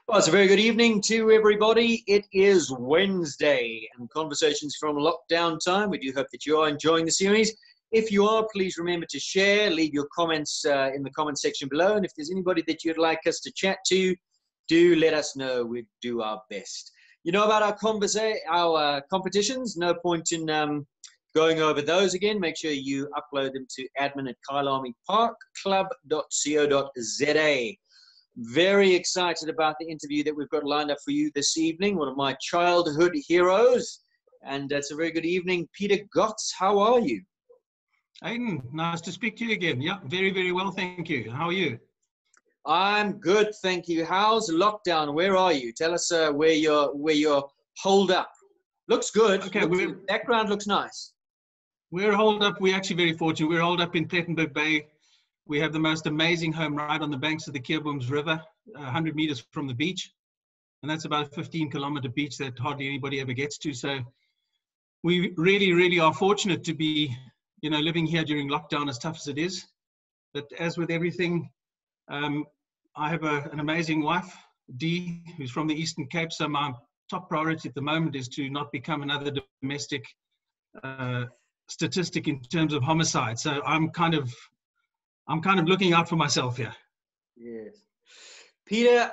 Well, it's a very good evening to everybody. It is Wednesday and conversations from lockdown time. We do hope that you are enjoying the series. If you are, please remember to share, leave your comments in the comment section below. And if there's anybody that you'd like us to chat to, do let us know. We do our best. You know about our competitions. No point in going over those again. Make sure you upload them to admin@kyalamiparkclub.co.za. Very excited about the interview that we've got lined up for you this evening. One of my childhood heroes. And it's a very good evening. Peter Gotz, how are you? Aidan, nice to speak to you again. Yeah, very, very well, thank you. How are you? I'm good, thank you. How's lockdown? Where are you? Tell us where you're holed up. Looks good. Okay, the background looks nice. We're holed up. We're actually very fortunate. We're holed up in Plettenberg Bay. We have the most amazing home right on the banks of the Keerbooms River, 100 meters from the beach. And that's about a 15-kilometer beach that hardly anybody ever gets to. So we really, really are fortunate to be, living here during lockdown, as tough as it is. But as with everything, I have an amazing wife, Dee, who's from the Eastern Cape. So my top priority at the moment is to not become another domestic statistic in terms of homicide. So I'm kind of looking out for myself here. Yes. Peter,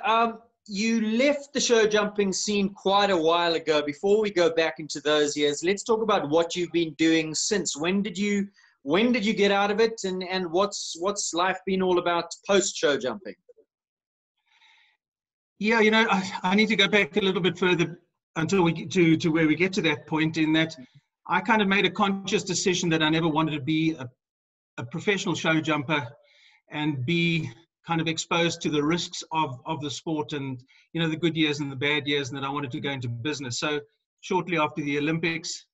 you left the show jumping scene quite a while ago. Before we go back into those years, let's talk about what you've been doing since. When did you get out of it, and what's life been all about post show jumping? Yeah, I need to go back a little bit further until we get to where we get to that point, in that I kind of made a conscious decision that I never wanted to be a professional show jumper and be kind of exposed to the risks of the sport, and the good years and the bad years, and that I wanted to go into business. So shortly after the Olympics,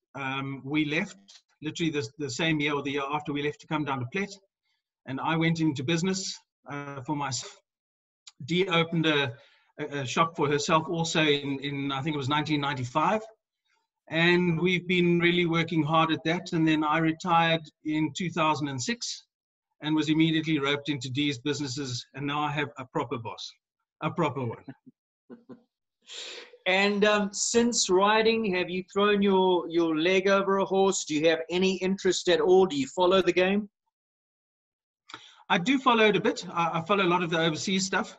we left, literally the same year or the year after we left, to come down to Plet, and I went into business for myself. Dee opened a shop for herself also in I think it was 1995. And we've been really working hard at that. And then I retired in 2006 and was immediately roped into Dee's businesses. And now I have a proper boss, a proper one. And since riding, have you thrown your leg over a horse? Do you have any interest at all? Do you follow the game? I do follow it a bit. I follow a lot of the overseas stuff.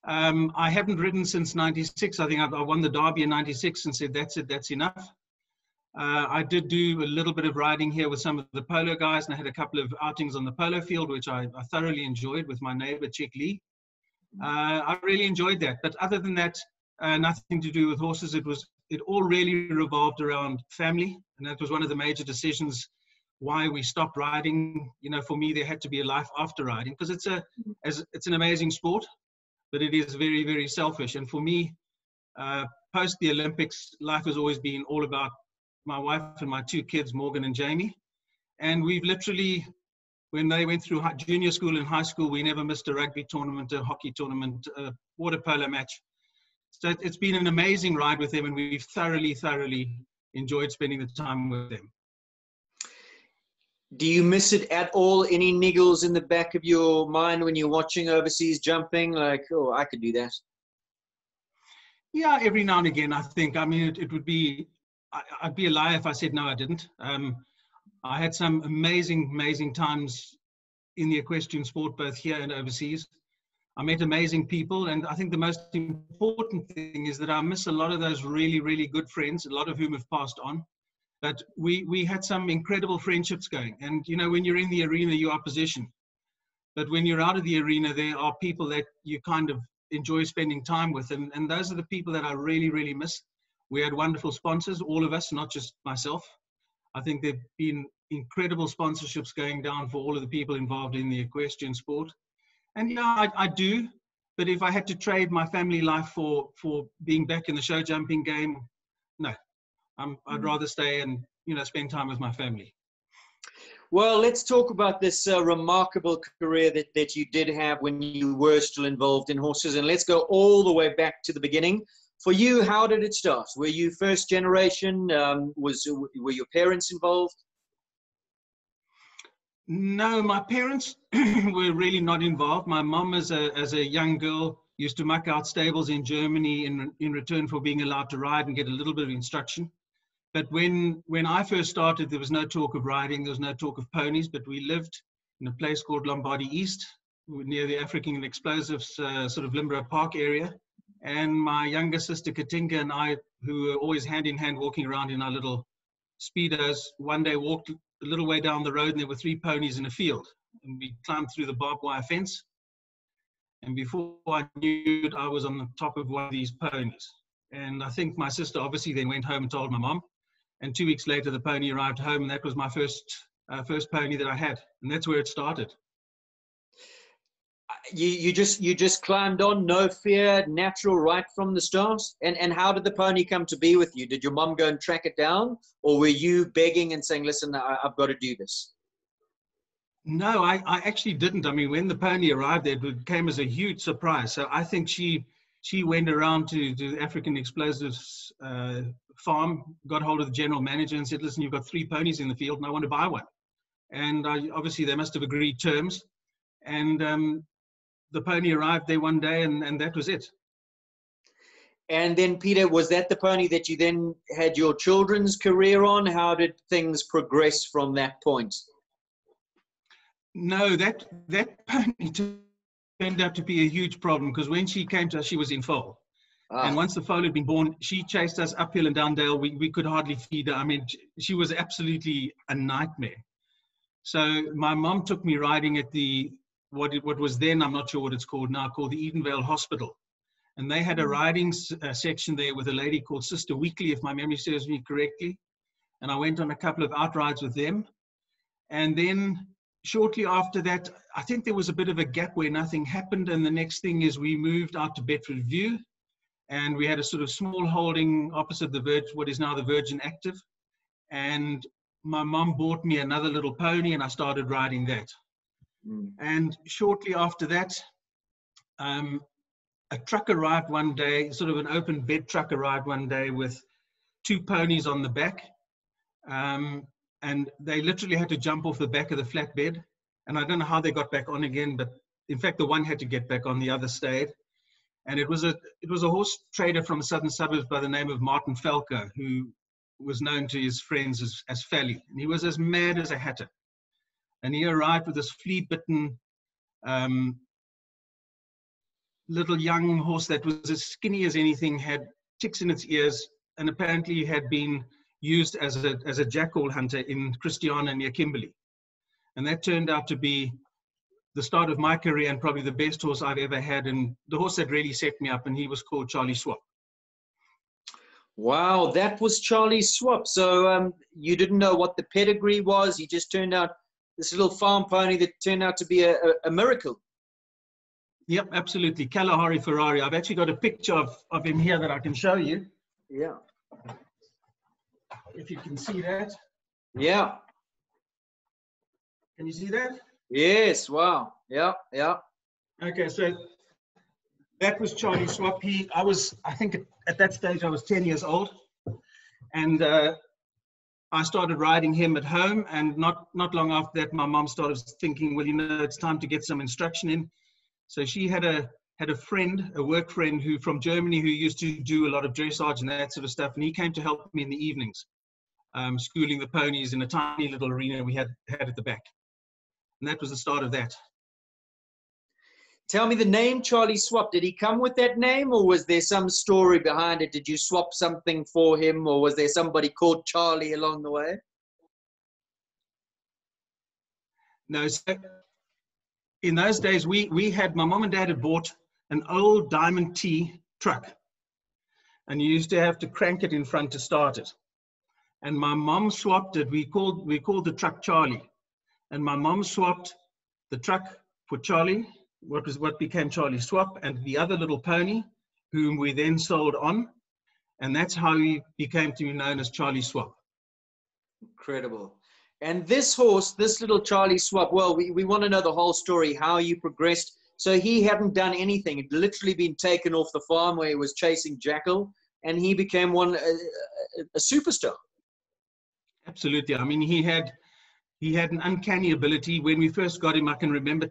I haven't ridden since 96. I think I won the Derby in 96 and said, that's it, that's enough. I did do a little bit of riding here with some of the polo guys, and I had a couple of outings on the polo field, which I thoroughly enjoyed with my neighbor, Chick Lee. I really enjoyed that. But other than that, nothing to do with horses. It all really revolved around family. And that was one of the major decisions why we stopped riding. For me, there had to be a life after riding, because it's an amazing sport, but it is very, very selfish. And for me, post the Olympics, life has always been all about my wife and my two kids, Morgan and Jamie. And we've literally, when they went through junior school and high school, we never missed a rugby tournament, a hockey tournament, a water polo match. So it's been an amazing ride with them, and we've thoroughly, thoroughly enjoyed spending the time with them. Do you miss it at all? Any niggles in the back of your mind when you're watching overseas jumping? Like, oh, I could do that. Yeah, every now and again, I think. I mean, it would be, I'd be a liar if I said no, I didn't. I had some amazing, amazing times in the equestrian sport, both here and overseas. I met amazing people, and I think the most important thing is that I miss a lot of those really, really good friends, a lot of whom have passed on. But we had some incredible friendships going. And, when you're in the arena, you are positioned. But when you're out of the arena, there are people that you kind of enjoy spending time with. And those are the people that I really, really miss. We had wonderful sponsors, all of us, not just myself. I think there've been incredible sponsorships going down for all of the people involved in the equestrian sport. And yeah, I do. But if I had to trade my family life for being back in the show jumping game, no. I'd rather stay and, spend time with my family. Well, let's talk about this remarkable career that you did have when you were still involved in horses. And let's go all the way back to the beginning. For you, how did it start? Were you first generation? Were your parents involved? No, my parents were really not involved. My mom, as a young girl, used to muck out stables in Germany in return for being allowed to ride and get a little bit of instruction. But when I first started, there was no talk of riding, there was no talk of ponies, but we lived in a place called Lombardy East, near the African Explosives sort of Limburg Park area. And my younger sister Katinka and I, who were always hand in hand walking around in our little speedos, one day walked a little way down the road and there were 3 ponies in a field. And we climbed through the barbed wire fence. And before I knew it, I was on the top of one of these ponies. And I think my sister obviously then went home and told my mom. And 2 weeks later, the pony arrived home, and that was my first pony that I had. And that's where it started. You just climbed on, no fear, natural right from the start? And how did the pony come to be with you? Did your mom go and track it down? Or were you begging and saying, listen, I've got to do this? No, I actually didn't. I mean, when the pony arrived, it came as a huge surprise. So I think she went around to the African Explosives farm, got hold of the general manager and said, listen, you've got 3 ponies in the field and I want to buy one. And obviously they must have agreed terms. And the pony arrived there one day and that was it. And then, Peter, was that the pony that you then had your children's career on? How did things progress from that point? No, that pony turned out to be a huge problem because when she came to us, she was in foal. And once the foal had been born, she chased us uphill and down dale. We could hardly feed her. I mean, she was absolutely a nightmare. So my mom took me riding at what was then, I'm not sure what it's called now, called the Edenvale Hospital. And they had a riding section there with a lady called Sister Weekly, if my memory serves me correctly. And I went on a couple of outrides with them. And then shortly after that, I think there was a bit of a gap where nothing happened. And the next thing is we moved out to Bedford View. And we had a sort of small holding opposite what is now the Virgin Active. And my mom bought me another little pony and I started riding that. And shortly after that, a truck arrived one day, sort of an open bed truck arrived one day with 2 ponies on the back. And they literally had to jump off the back of the flatbed. And I don't know how they got back on again, but in fact, the one had to get back on, the other stayed. And it was a horse trader from the southern suburbs by the name of Martin Falco, who was known to his friends as Fally. And he was as mad as a hatter. And he arrived with this flea-bitten little young horse that was as skinny as anything, had ticks in its ears, and apparently had been used as a jackal hunter in Christiana near Kimberley. And that turned out to be the start of my career and probably the best horse I've ever had, and the horse that really set me up, and he was called Charlie Swap. Wow, that was Charlie Swap. So you didn't know what the pedigree was. He just turned out this little farm pony that turned out to be a miracle. Yep, absolutely. Kalahari Ferrari. I've actually got a picture of him here that I can show you. Yeah. If you can see that. Yeah. Can you see that? Yes. Wow. Yeah. Yeah. Okay, so that was Charlie Swap. I think at that stage I was 10 years old, and I started riding him at home. And not long after that, my mom started thinking, well, it's time to get some instruction in. So she had a friend, a work friend from Germany, who used to do a lot of dressage and that sort of stuff, and he came to help me in the evenings, schooling the ponies in a tiny little arena we had at the back. And that was the start of that. Tell me the name Charlie Swap. Did he come with that name, or was there some story behind it? Did you swap something for him, or was there somebody called Charlie along the way? No, so in those days, my mom and dad had bought an old Diamond T truck, and you used to have to crank it in front to start it. And my mom swapped it. We called the truck Charlie. And my mom swapped the truck for Charlie, what became Charlie Swap, and the other little pony, whom we then sold on. And that's how he became to be known as Charlie Swap. Incredible. And this horse, this little Charlie Swap, well, we want to know the whole story, how you progressed. So he hadn't done anything. He'd literally been taken off the farm where he was chasing jackal, and he became a superstar. Absolutely. I mean, he He had an uncanny ability. When we first got him, I can remember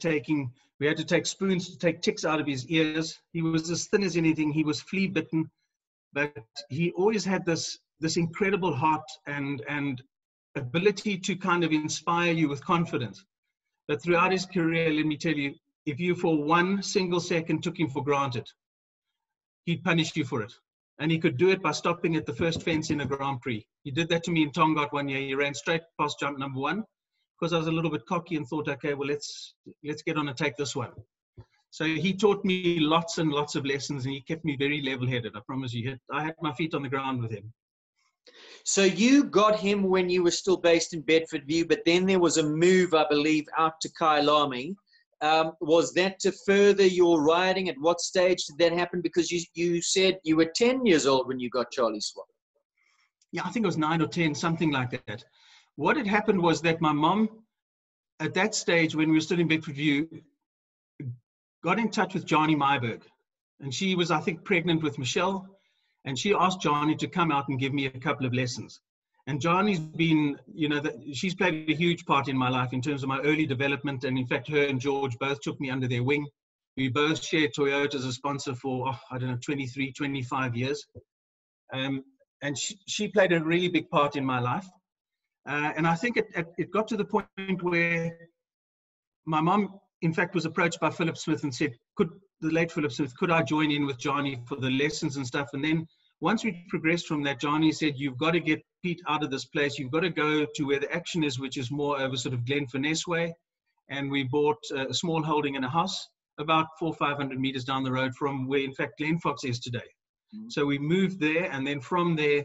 we had to take spoons to take ticks out of his ears. He was as thin as anything. He was flea bitten, but he always had this incredible heart and ability to kind of inspire you with confidence. But throughout his career, let me tell you, if you for 1 single second took him for granted, he'd punish you for it. And he could do it by stopping at the first fence in a Grand Prix. He did that to me in Tongaat one year. He ran straight past jump number 1 because I was a little bit cocky and thought, okay, well, let's get on and take this one. So he taught me lots and lots of lessons, and he kept me very level-headed. I promise you. I had my feet on the ground with him. So you got him when you were still based in Bedfordview, but then there was a move, I believe, out to Kyalami. Was that to further your riding? At what stage did that happen? Because you said you were 10 years old when you got Charlie Swap. Yeah, I think it was 9 or 10, something like that. What had happened was that my mom, at that stage when we were still in Bedfordview, got in touch with Johnny Myberg. And she was, I think, pregnant with Michelle. And she asked Johnny to come out and give me a couple of lessons. And Johnny's been, she's played a huge part in my life in terms of my early development. And in fact, her and George both took me under their wing. We both shared Toyota as a sponsor for, 23, 25 years. And she played a really big part in my life. And I think it got to the point where my mom, in fact, was approached by Philip Smith and said, the late Philip Smith, could I join in with Johnny for the lessons and stuff? And then once we progressed from that, Johnny said, you've got to get Pete out of this place. You've got to go to where the action is, which is more over sort of Glen Finesse way. And we bought a small holding in a house about 400 or 500 meters down the road from where, in fact, Glen Fox is today. Mm-hmm. So we moved there. And then from there,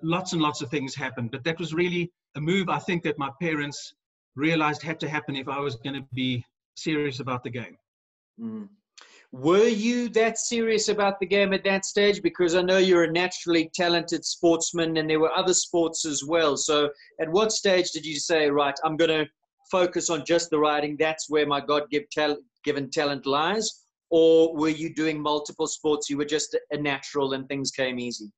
lots and lots of things happened. But that was really a move, I think, that my parents realized had to happen if I was going to be serious about the game. Mm. Were you that serious about the game at that stage? Because I know you're a naturally talented sportsman and there were other sports as well. So at what stage did you say, right, I'm going to focus on just the riding, that's where my God-given talent lies? Or were you doing multiple sports, you were just a natural and things came easy?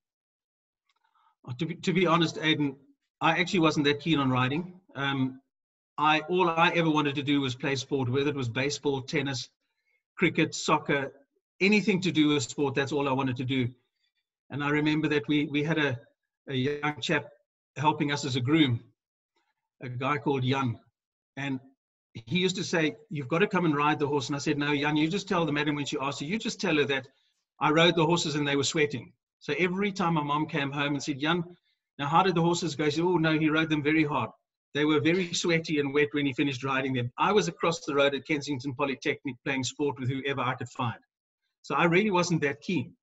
To be honest, Aidan, I actually wasn't that keen on riding. All I ever wanted to do was play sport, whether it was baseball, tennis, cricket, soccer, anything to do with sport. That's all I wanted to do. And I remember that we had a young chap helping us as a groom, a guy called Jan. And he used to say, you've got to come and ride the horse. And I said, no, Jan, you just tell the madam when she asks you just tell her that I rode the horses and they were sweating. So every time my mom came home and said, Jan, now how did the horses go? He said, oh, no, he rode them very hard. They were very sweaty and wet when he finished riding them. I was across the road at Kensington Polytechnic playing sport with whoever I could find. So I really wasn't that keen.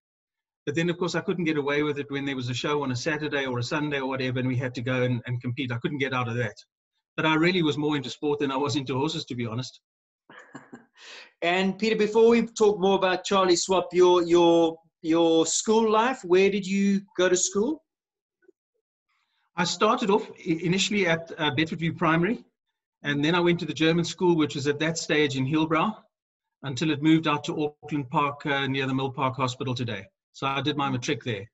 But then, of course, I couldn't get away with it when there was a show on a Saturday or a Sunday or whatever, and we had to go and compete. I couldn't get out of that. But I really was more into sport than I was into horses, to be honest. And Peter, before we talk more about Charlie Swap, your school life, where did you go to school? I started off initially at Bedfordview Primary, and then I went to the German school, which was at that stage in Hillbrow, until it moved out to Auckland Park near the Mill Park Hospital today. So I did my matric there.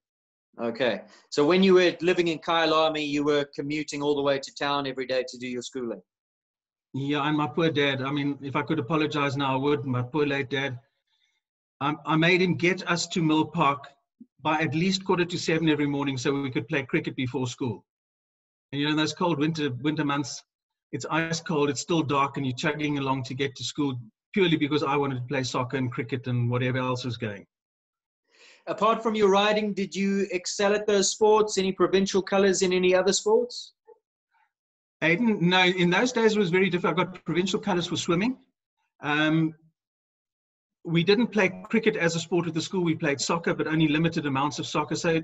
Okay. So when you were living in Kyalami, you were commuting all the way to town every day to do your schooling? Yeah, and my poor dad, I mean, if I could apologize now, I would. My poor late dad. I made him get us to Mill Park by at least 6:45 every morning so we could play cricket before school. And in those cold winter months, it's ice cold, it's still dark, and you're chugging along to get to school purely because I wanted to play soccer and cricket and whatever else was going. Apart from your riding, did you excel at those sports? Any provincial colours in any other sports? Aidan, no, in those days it was very different. I got provincial colours for swimming. We didn't play cricket as a sport at the school. We played soccer, but only limited amounts of soccer. So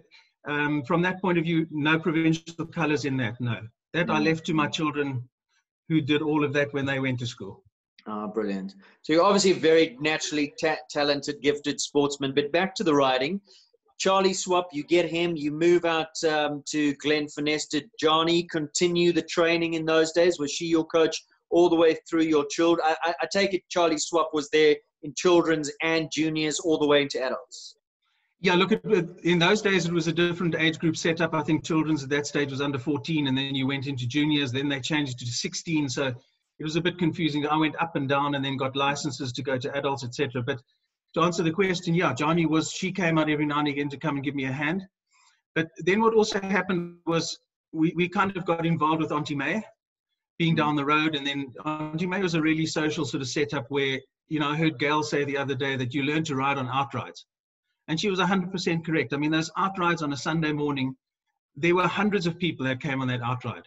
from that point of view, no provincial colours in that, no. That I left to my children who did all of that when they went to school. Ah, brilliant. So you're obviously a very naturally talented, gifted sportsman. But back to the riding. Charlie Swap, you get him, you move out to Glen Finesse. Did Johnny continue the training in those days? Was she your coach all the way through your children? I take it Charlie Swap was there in children's and juniors all the way into adults. Yeah, look, in those days, it was a different age group setup. I think children's at that stage was under 14, and then you went into juniors, then they changed it to 16. So it was a bit confusing. I went up and down and then got licenses to go to adults, etc. But to answer the question, yeah, she came out every now and again to come and give me a hand. But then what also happened was we kind of got involved with Auntie May being down the road. And then Auntie May was a really social sort of setup where, I heard Gail say the other day that you learn to ride on outrides. And she was 100% correct. I mean, those outrides on a Sunday morning, there were hundreds of people that came on that outride.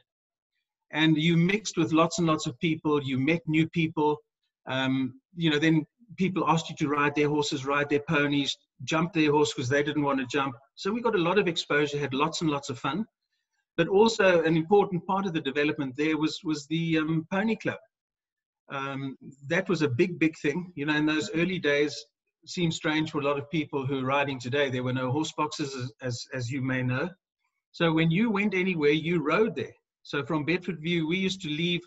And you mixed with lots and lots of people. You met new people. Then people asked you to ride their horses, ride their ponies, jump their horse because they didn't want to jump. So we got a lot of exposure, had lots and lots of fun. But also an important part of the development there was the pony club. That was a big, big thing. In those early days, seems strange for a lot of people who are riding today. There were no horse boxes, as you may know. So when you went anywhere, you rode there. So from Bedford View, we used to leave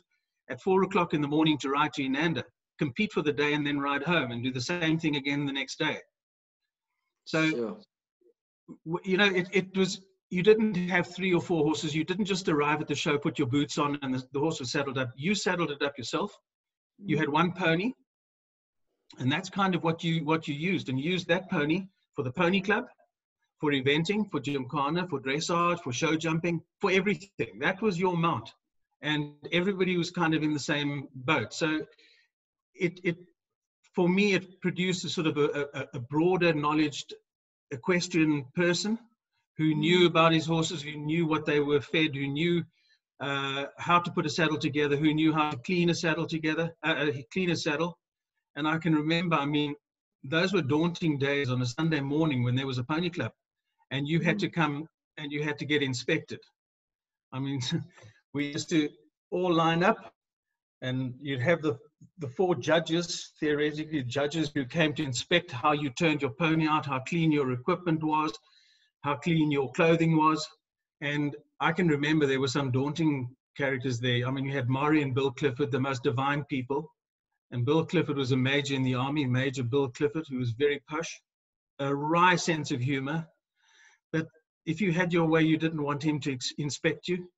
at 4 o'clock in the morning to ride to Inanda, compete for the day, and then ride home and do the same thing again the next day. So, sure. It was, you didn't have 3 or 4 horses. You didn't just arrive at the show, put your boots on, and the horse was saddled up. You saddled it up yourself. You had one pony. And that's kind of what you used, and you used that pony for the pony club, for eventing, for gymkhana, for dressage, for show jumping, for everything. That was your mount, and everybody was kind of in the same boat. So for me, it produced a sort of a broader knowledged equestrian person who knew about his horses, who knew what they were fed, who knew how to put a saddle together, who knew how to clean a saddle together, clean a saddle. And I can remember, those were daunting days on a Sunday morning when there was a pony club and you had to come and you had to get inspected. We used to all line up and you'd have the 4 judges, theoretically judges, who came to inspect how you turned your pony out, how clean your equipment was, how clean your clothing was. And I can remember there were some daunting characters there. You had Maury and Bill Clifford, the most divine people. And Bill Clifford was a major in the army, Major Bill Clifford, who was very posh, a wry sense of humor. But if you had your way, you didn't want him to inspect you.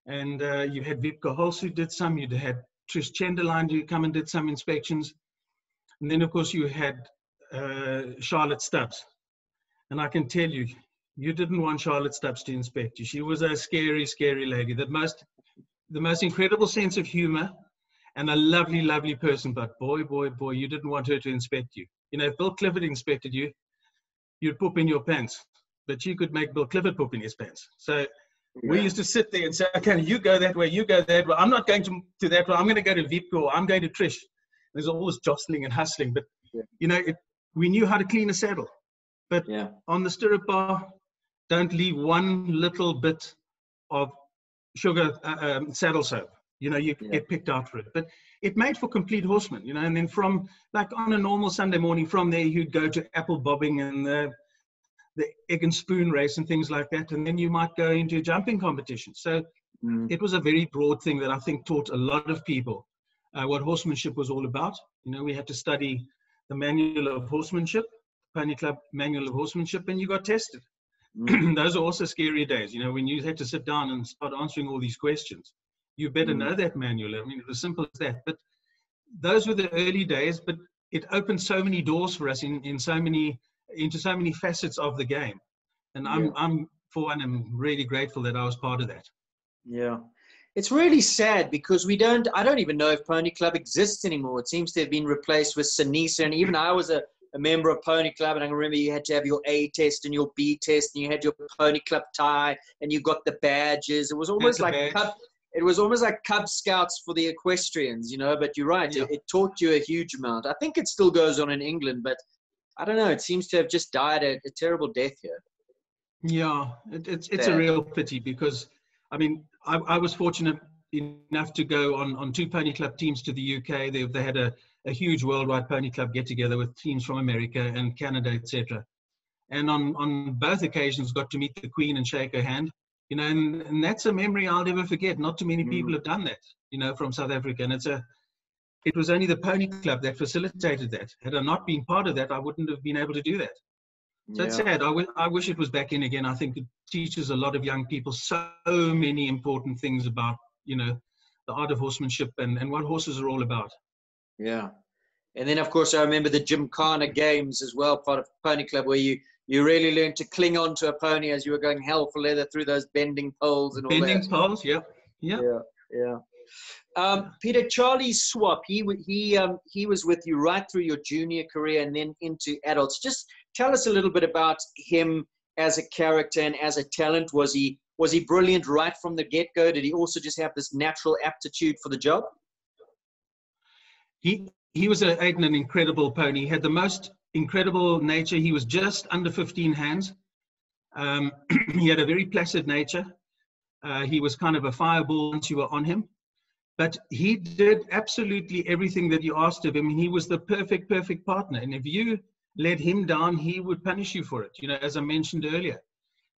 And you had Vipka Holz who did some, you had Trish Chenderline who come and did some inspections. And then, of course, you had Charlotte Stubbs. And I can tell you, you didn't want Charlotte Stubbs to inspect you. She was a scary, scary lady. The most incredible sense of humor. And a lovely, lovely person, but boy, you didn't want her to inspect you. If Bill Clifford inspected you, you'd poop in your pants, but you could make Bill Clifford poop in his pants. So we used to sit there and say, okay, you go that way, you go that way. I'm not going to that way. I'm going to go to Vipka, or I'm going to Trish. There's all this jostling and hustling, but we knew how to clean a saddle. But on the stirrup bar, don't leave one little bit of sugar saddle soap. You get picked out for it. But it made for complete horsemen, and then from, like on a normal Sunday morning, from there you'd go to apple bobbing and the egg and spoon race and things like that. And then you might go into a jumping competition. So it was a very broad thing that I think taught a lot of people what horsemanship was all about. We had to study the manual of horsemanship, Pony Club manual of horsemanship, and you got tested. Those are also scary days, when you had to sit down and start answering all these questions. You better know that manual. It was simple as that. But those were the early days, but it opened so many doors for us into so many facets of the game. And I'm really grateful that I was part of that. Yeah. It's really sad because I don't even know if Pony Club exists anymore. It seems to have been replaced with Sanisa. And even I was a member of Pony Club, and I remember you had to have your A test and your B test, and you had your Pony Club tie, and you got the badges. It was almost like Cub Scouts for the equestrians, but you're right. Yeah. It taught you a huge amount. I think it still goes on in England, but I don't know. It seems to have just died a terrible death here. Yeah, it's a real pity because, I was fortunate enough to go on 2 Pony Club teams to the UK. They had a huge worldwide Pony Club get-together with teams from America and Canada, etc. And on both occasions got to meet the Queen and shake her hand. And that's a memory I'll never forget. Not too many people have done that, from South Africa. And it was only the Pony Club that facilitated that. Had I not been part of that, I wouldn't have been able to do that. So it's sad. I wish it was back in again. I think it teaches a lot of young people so many important things about, the art of horsemanship and what horses are all about. Yeah. And then, of course, I remember the Gymkhana games as well, part of Pony Club, where you really learned to cling on to a pony as you were going hell for leather through those bending poles and all that. Bending poles, yeah. Peter, Charlie Swap, he was with you right through your junior career and then into adults. Just tell us a little bit about him as a character and as a talent. Was he brilliant right from the get-go? Did he also just have this natural aptitude for the job? He was an incredible pony. He had the most incredible nature. He was just under 15 hands. He had a very placid nature. He was kind of a fireball once you were on him. But he did absolutely everything that you asked of him. He was the perfect partner. And if you let him down, he would punish you for it, as I mentioned earlier.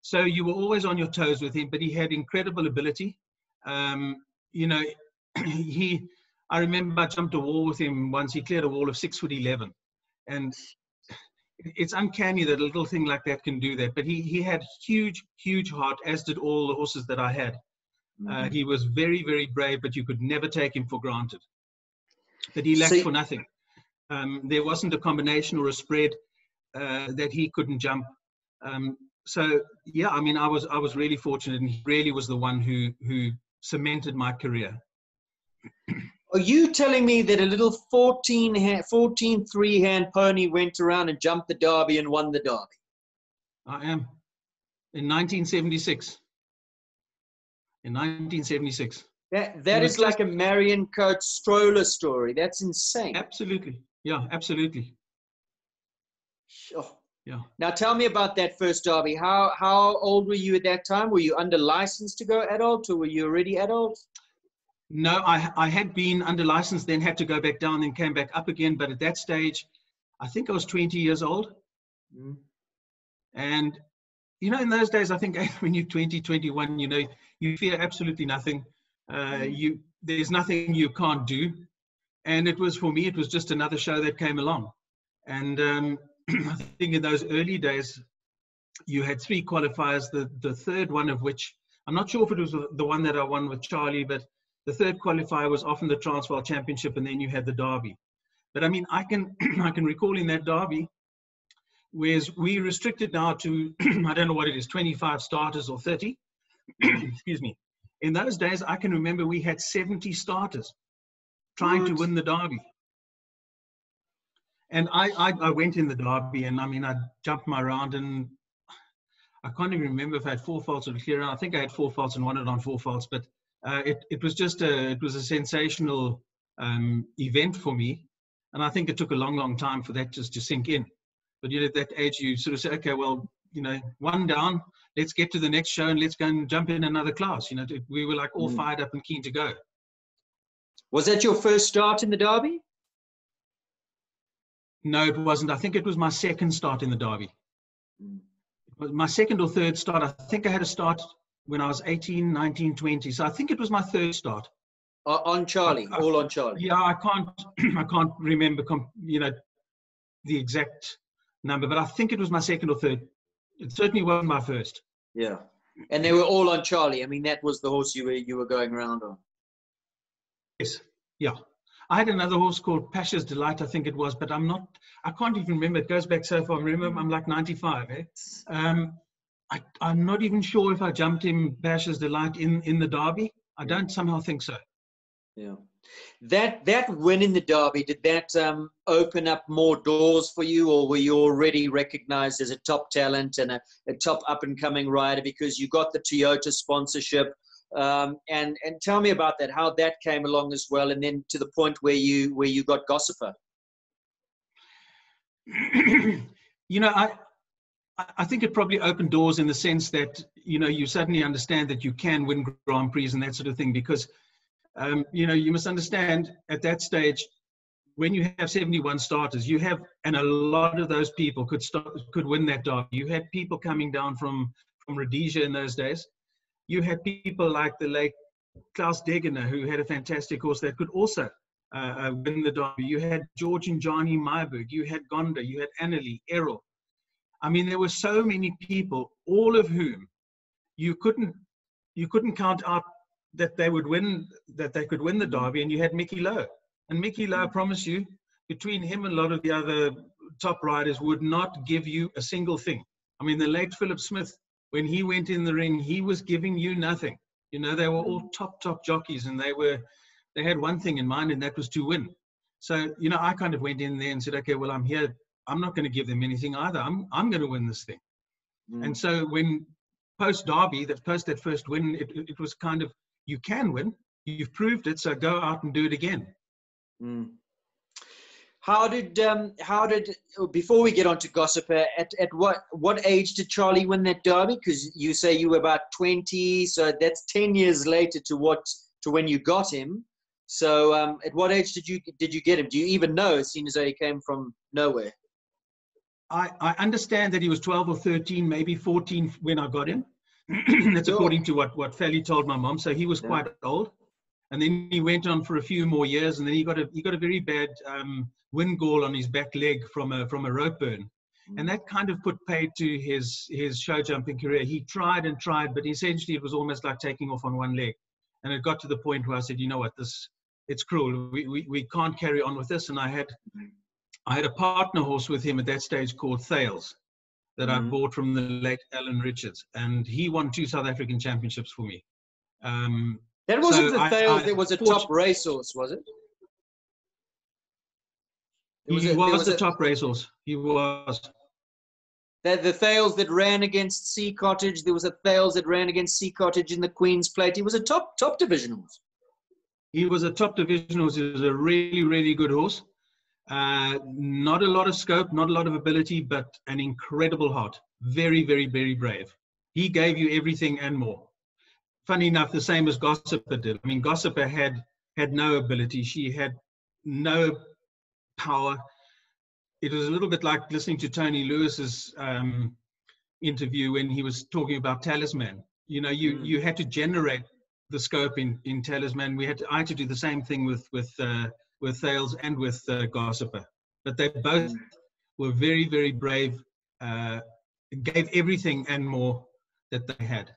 So you were always on your toes with him, but he had incredible ability. I remember I jumped a wall with him once. He cleared a wall of 6'11", and it's uncanny that a little thing like that can do that. But he had huge heart, as did all the horses that I had. He was very, very brave, but you could never take him for granted. But he lacked for nothing. There wasn't a combination or a spread that he couldn't jump. So yeah, I mean, I was really fortunate, and he really was the one who cemented my career. Are you telling me that a little 14 3-hand pony went around and jumped the Derby and won the Derby? I am. In 1976. That is like a Marion Coates stroller story. That's insane. Absolutely. Yeah, absolutely. Sure. Yeah. Now tell me about that first Derby. How old were you at that time? Were you under license to go adult, or were you already adult? No, I had been under license, then had to go back down, then came back up again. But at that stage, I think I was 20 years old. And, in those days, I think when you're 20, 21, you fear absolutely nothing. There's nothing you can't do. And for me, it was just another show that came along. And I think in those early days, you had 3 qualifiers, the third one of which, I'm not sure if it was the one that I won with Charlie, but the third qualifier was often the Transvaal Championship, and then you had the Derby. But I mean, I can recall in that Derby, whereas we restricted now to, I don't know what it is, 25 starters or 30. Excuse me. In those days, I can remember we had 70 starters trying to win the Derby. And I went in the Derby, and I mean, I jumped my round, and I can't even remember if I had 4 faults or clear. I think I had 4 faults and won it on 4 faults, but it was just a sensational event for me, and I think it took a long time for that just to sink in. But at that age, you sort of say, okay, well, one down, let's get to the next show and let's go and jump in another class. We were like all fired up and keen to go. Was that your first start in the Derby? No, it wasn't. I think it was my second start in the Derby. It was my second or third start. I think I had a start when I was 18, 19, 20. So I think it was my third start. On Charlie, all on Charlie. Yeah, I can't remember, the exact number, but I think it was my second or third. It certainly wasn't my first. Yeah, and they were all on Charlie. I mean, that was the horse you were going around on. Yes, yeah. I had another horse called Pasha's Delight, I think it was, but I can't even remember. It goes back so far. Remember, I'm like 95. I'm not even sure if I jumped him Pasha's Delight in the Derby. I don't somehow think so. Yeah. That win in the Derby, did that open up more doors for you, or were you already recognized as a top talent and a top up-and-coming rider because you got the Toyota sponsorship? And tell me about that, how that came along as well, and then to the point where you got Gossiper. I think it probably opened doors in the sense that, you suddenly understand that you can win Grand Prix and that sort of thing, because, you must understand at that stage, when you have 71 starters, and a lot of those people could win that Derby. You had people coming down from Rhodesia in those days. You had people like the late Klaus Degener, who had a fantastic horse that could also win the Derby. You had George and Johnny Meyerberg. You had Gonda. You had Annelie, Errol. I mean, there were so many people, all of whom you couldn't count out that they would win, that they could win the Derby, and you had Mickey Lowe. And Mickey Lowe, I promise you, between him and a lot of the other top riders, would not give you a single thing. I mean, the late Philip Smith, when he went in the ring, he was giving you nothing. You know, they were all top jockeys, and they had one thing in mind, and that was to win. So, you know, I kind of went in there and said, okay, well, I'm here. I'm not going to give them anything either. I'm going to win this thing. And so when post-Derby, post that first win, it was kind of, you can win. You've proved it, so go out and do it again. How did before we get on to Gossiper, at what age did Charlie win that Derby? Because you say you were about 20, so that's 10 years later to when you got him. So at what age did you get him? Do you even know, seeing as though he came from nowhere? I understand that he was 12 or 13, maybe 14 when I got him. That's according to what Fally told my mom. So he was quite old. And then he went on for a few more years, and then he got a very bad wind gall on his back leg from a rope burn, and that kind of put paid to his show jumping career. He tried and tried, but essentially it was almost like taking off on one leg. And it got to the point where I said, you know what, it's cruel. We can't carry on with this. And I had a partner horse with him at that stage called Thales that I bought from the late Alan Richards, and he won 2 South African championships for me. That wasn't the Thales. It was a top racehorse, was it? He was the top racehorse. He was. The Thales that ran against Sea Cottage. There was a Thales that ran against Sea Cottage in the Queen's Plate. He was a top division horse. He was a top division horse. He was a really, really good horse. Not a lot of scope, not a lot of ability, but an incredible heart. Very, very, very brave. He gave you everything and more. Funny enough, the same as Gossiper did. I mean, Gossiper had no ability. She had no power. It was a little bit like listening to Tony Lewis's interview when he was talking about Talisman. You know, you had to generate the scope in Talisman. I had to do the same thing with Thales and with Gossiper. But they both were very, very brave, gave everything and more that they had.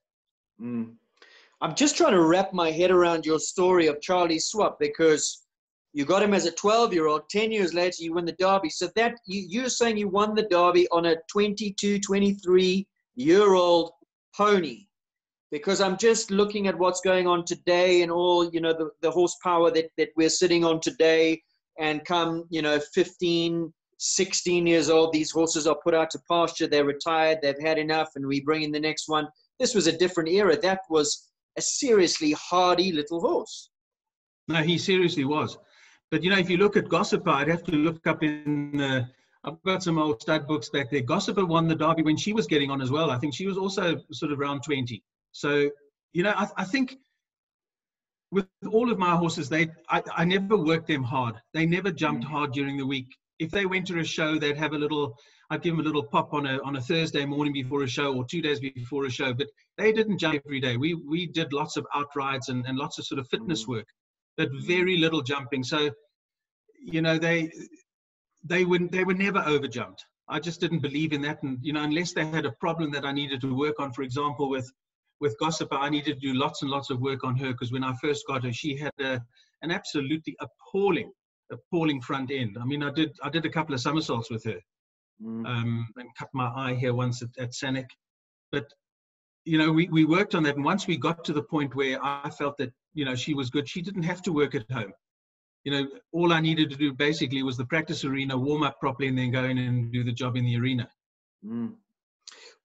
I'm just trying to wrap my head around your story of Charlie Swap, because you got him as a 12-year-old. 10 years later, you win the Derby. So that you're saying you won the Derby on a 22, 23-year-old pony. Because I'm just looking at what's going on today and all, you know, the horsepower that we're sitting on today. And come, you know, 15, 16 years old, these horses are put out to pasture. They're retired. They've had enough. And we bring in the next one. This was a different era. That was a seriously hardy little horse. No, he seriously was. But, you know, if you look at Gossiper, I'd have to look up I've got some old stud books back there. Gossiper won the Derby when she was getting on as well. I think she was also sort of around 20. So, you know, I think with all of my horses, I never worked them hard. They never jumped hard during the week. If they went to a show, they'd have I'd give them a little pop on a Thursday morning before a show or 2 days before a show, but they didn't jump every day. We did lots of outrides and lots of sort of fitness work, but very little jumping. So, you know, they were never over jumped. I just didn't believe in that. And, you know, unless they had a problem that I needed to work on, for example, with Gossiper, I needed to do lots and lots of work on her, because when I first got her, she had an absolutely appalling front end. I mean, I did a couple of somersaults with her. And cut my eye here once at Sanik. But, you know, we worked on that. And once we got to the point where I felt that, you know, she was good, she didn't have to work at home. You know, all I needed to do basically was the practice arena, warm up properly, and then go in and do the job in the arena.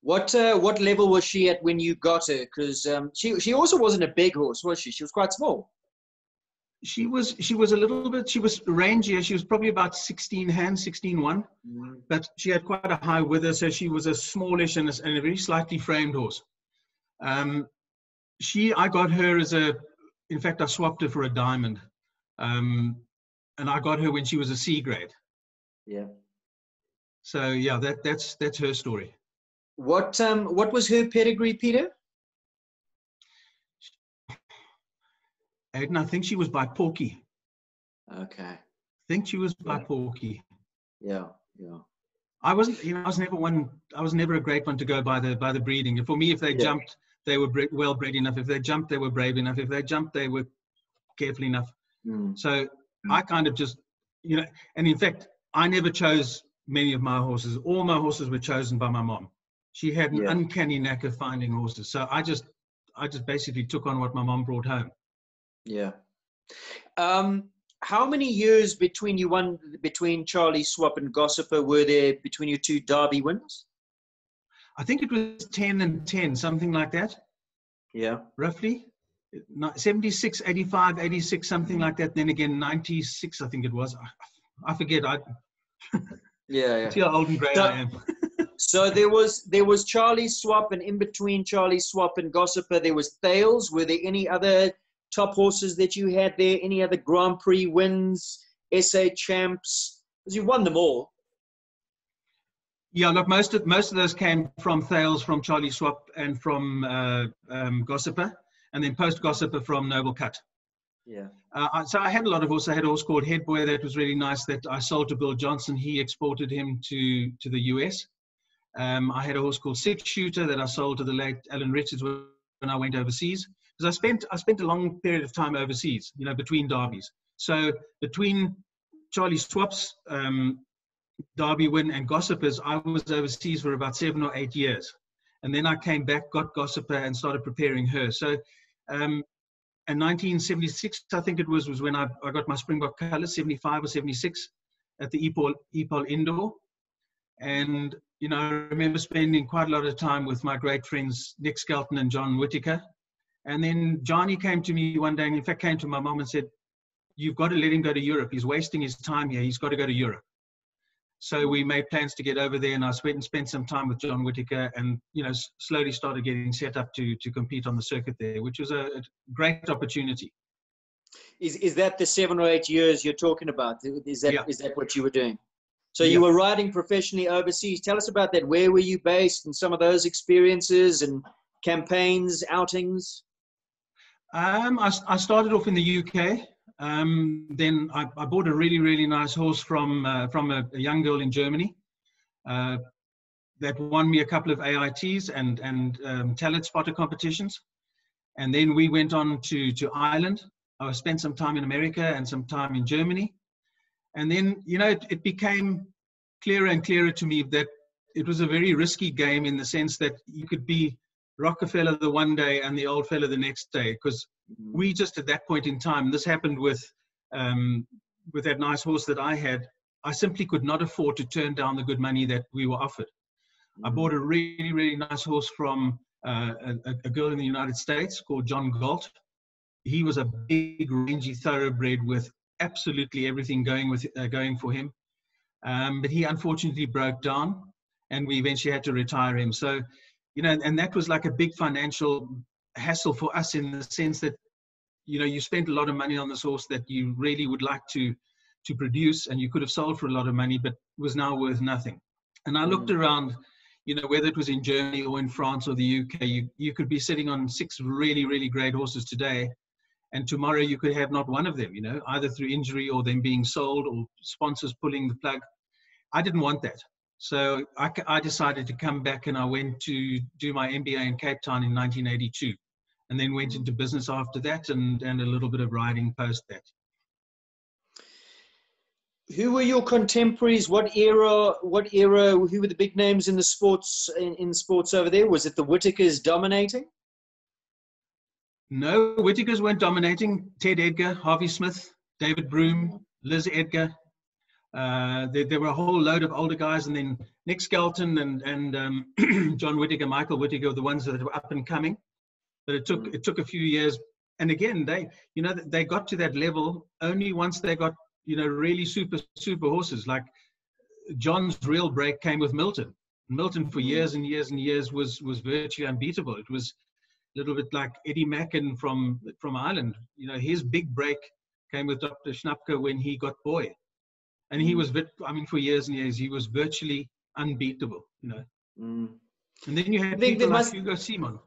What level was she at when you got her? Because she also wasn't a big horse, was she? She was quite small. She was a little bit, she was rangier. She was probably about 16 hands, 16-1, but she had quite a high wither, so she was a smallish and a very slightly framed horse. I got her in fact, I swapped her for a diamond. And I got her when she was a C grade. Yeah. So yeah, that's her story. What was her pedigree, Peter? Aidan, I think she was by Porky. Okay. I think she was by Porky. Yeah. I wasn't, you know, I was never a great one to go by the breeding. For me, if they jumped, they were well bred enough. If they jumped, they were brave enough. If they jumped, they were careful enough. So I kind of just, you know, and in fact, I never chose many of my horses. All my horses were chosen by my mom. She had an uncanny knack of finding horses. So I just basically took on what my mom brought home. Yeah. How many years between Charlie Swap and Gossiper were there between your two Derby wins? I think it was 10 and 10, something like that. Yeah. Roughly. 76, 85, 86, something like that. Then again, 96, I think it was. I forget. See how old and grey I am. So there was Charlie Swap, and in between Charlie Swap and Gossiper, there was Thales. Were there any other top horses that you had there? Any other Grand Prix wins, SA champs? Because you've won them all. Yeah, look, most of those came from Thales, from Charlie Swap, and from Gossiper, and then post Gossiper from Noble Cut. Yeah. So I had a lot of horses. I had a horse called Headboy that was really nice that I sold to Bill Johnson. He exported him to the US. I had a horse called Six Shooter that I sold to the late Alan Richards when I went overseas. Because I spent a long period of time overseas, you know, between derbies. So between Charlie Swap's derby win and Gossiper's, I was overseas for about 7 or 8 years. And then I came back, got Gossiper, and started preparing her. So in 1976, I think it was when I got my Springbok colours, 75 or 76, at the EPOL Indoor. And, you know, I remember spending quite a lot of time with my great friends, Nick Skelton and John Whittaker. And then Johnny came to me one day, and in fact came to my mom and said, "You've got to let him go to Europe. He's wasting his time here. He's got to go to Europe." So we made plans to get over there, and I went and spent some time with John Whittaker, and, you know, slowly started getting set up to compete on the circuit there, which was a great opportunity. Is that the 7 or 8 years you're talking about? Is that what you were doing? So you were riding professionally overseas. Tell us about that. Where were you based, and some of those experiences and campaigns, outings? I started off in the UK. Then I bought a really, really nice horse from a young girl in Germany that won me a couple of AITs and talent spotter competitions. And then we went on to Ireland. I spent some time in America and some time in Germany. And then, you know, it became clearer and clearer to me that it was a very risky game, in the sense that you could be Rockefeller the one day and the old fella the next day, because we just at that point in time, this happened with that nice horse that I had, I simply could not afford to turn down the good money that we were offered. I bought a really, really nice horse from a girl in the United States called John Galt. He was a big, rangy thoroughbred with absolutely everything going for him. But he unfortunately broke down, and we eventually had to retire him. So, you know, and that was like a big financial hassle for us, in the sense that, you know, you spent a lot of money on this horse that you really would like to produce, and you could have sold for a lot of money, but was now worth nothing. And I looked around, you know, whether it was in Germany or in France or the UK, you could be sitting on 6 really, really great horses today, and tomorrow you could have not one of them, you know, either through injury or them being sold or sponsors pulling the plug. I didn't want that. So I decided to come back, and I went to do my MBA in Cape Town in 1982, and then went into business after that, and a little bit of riding post that. Who were your contemporaries? What era, who were the big names in the sports, in sports over there? Was it the Whittakers dominating? No, Whittakers weren't dominating. Ted Edgar, Harvey Smith, David Broom, Liz Edgar. There were a whole load of older guys, and then Nick Skelton and John Whittaker, Michael Whittaker were the ones that were up and coming. But it took a few years. And again, they got to that level only once they got, you know, really super horses. Like John's real break came with Milton. Milton for years and years and years was virtually unbeatable. It was a little bit like Eddie Macken from Ireland. You know, his big break came with Dr. Schnapke when he got Boy. And he was, for years and years, he was virtually unbeatable, you know. And then you had people like Hugo Simon.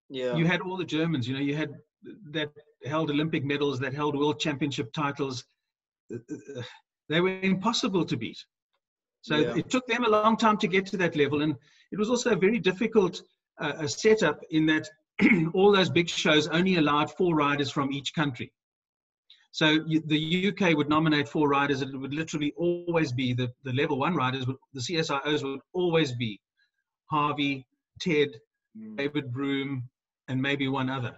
Yeah. You had all the Germans, you know, you had that held Olympic medals, that held world championship titles. They were impossible to beat. So it took them a long time to get to that level. And it was also a very difficult setup in that all those big shows only allowed 4 riders from each country. So the UK would nominate 4 riders, and it would literally always be the level 1 riders, the CSIOs would always be Harvey, Ted, David Broom, and maybe one other.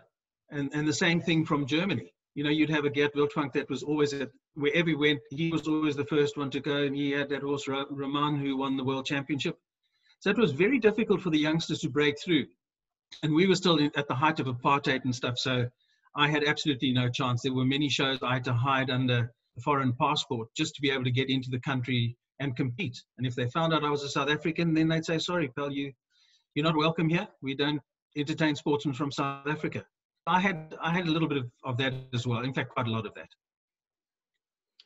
And the same thing from Germany. You know, you'd have a Gert Wildfunk that was always wherever he went, he was always the first one to go, and he had that horse, Roman, who won the World Championship. So it was very difficult for the youngsters to break through. And we were still at the height of apartheid and stuff, so I had absolutely no chance. There were many shows I had to hide under a foreign passport just to be able to get into the country and compete. And if they found out I was a South African, then they'd say, sorry, pal, you're not welcome here. We don't entertain sportsmen from South Africa. I had a little bit of that as well. In fact, quite a lot of that.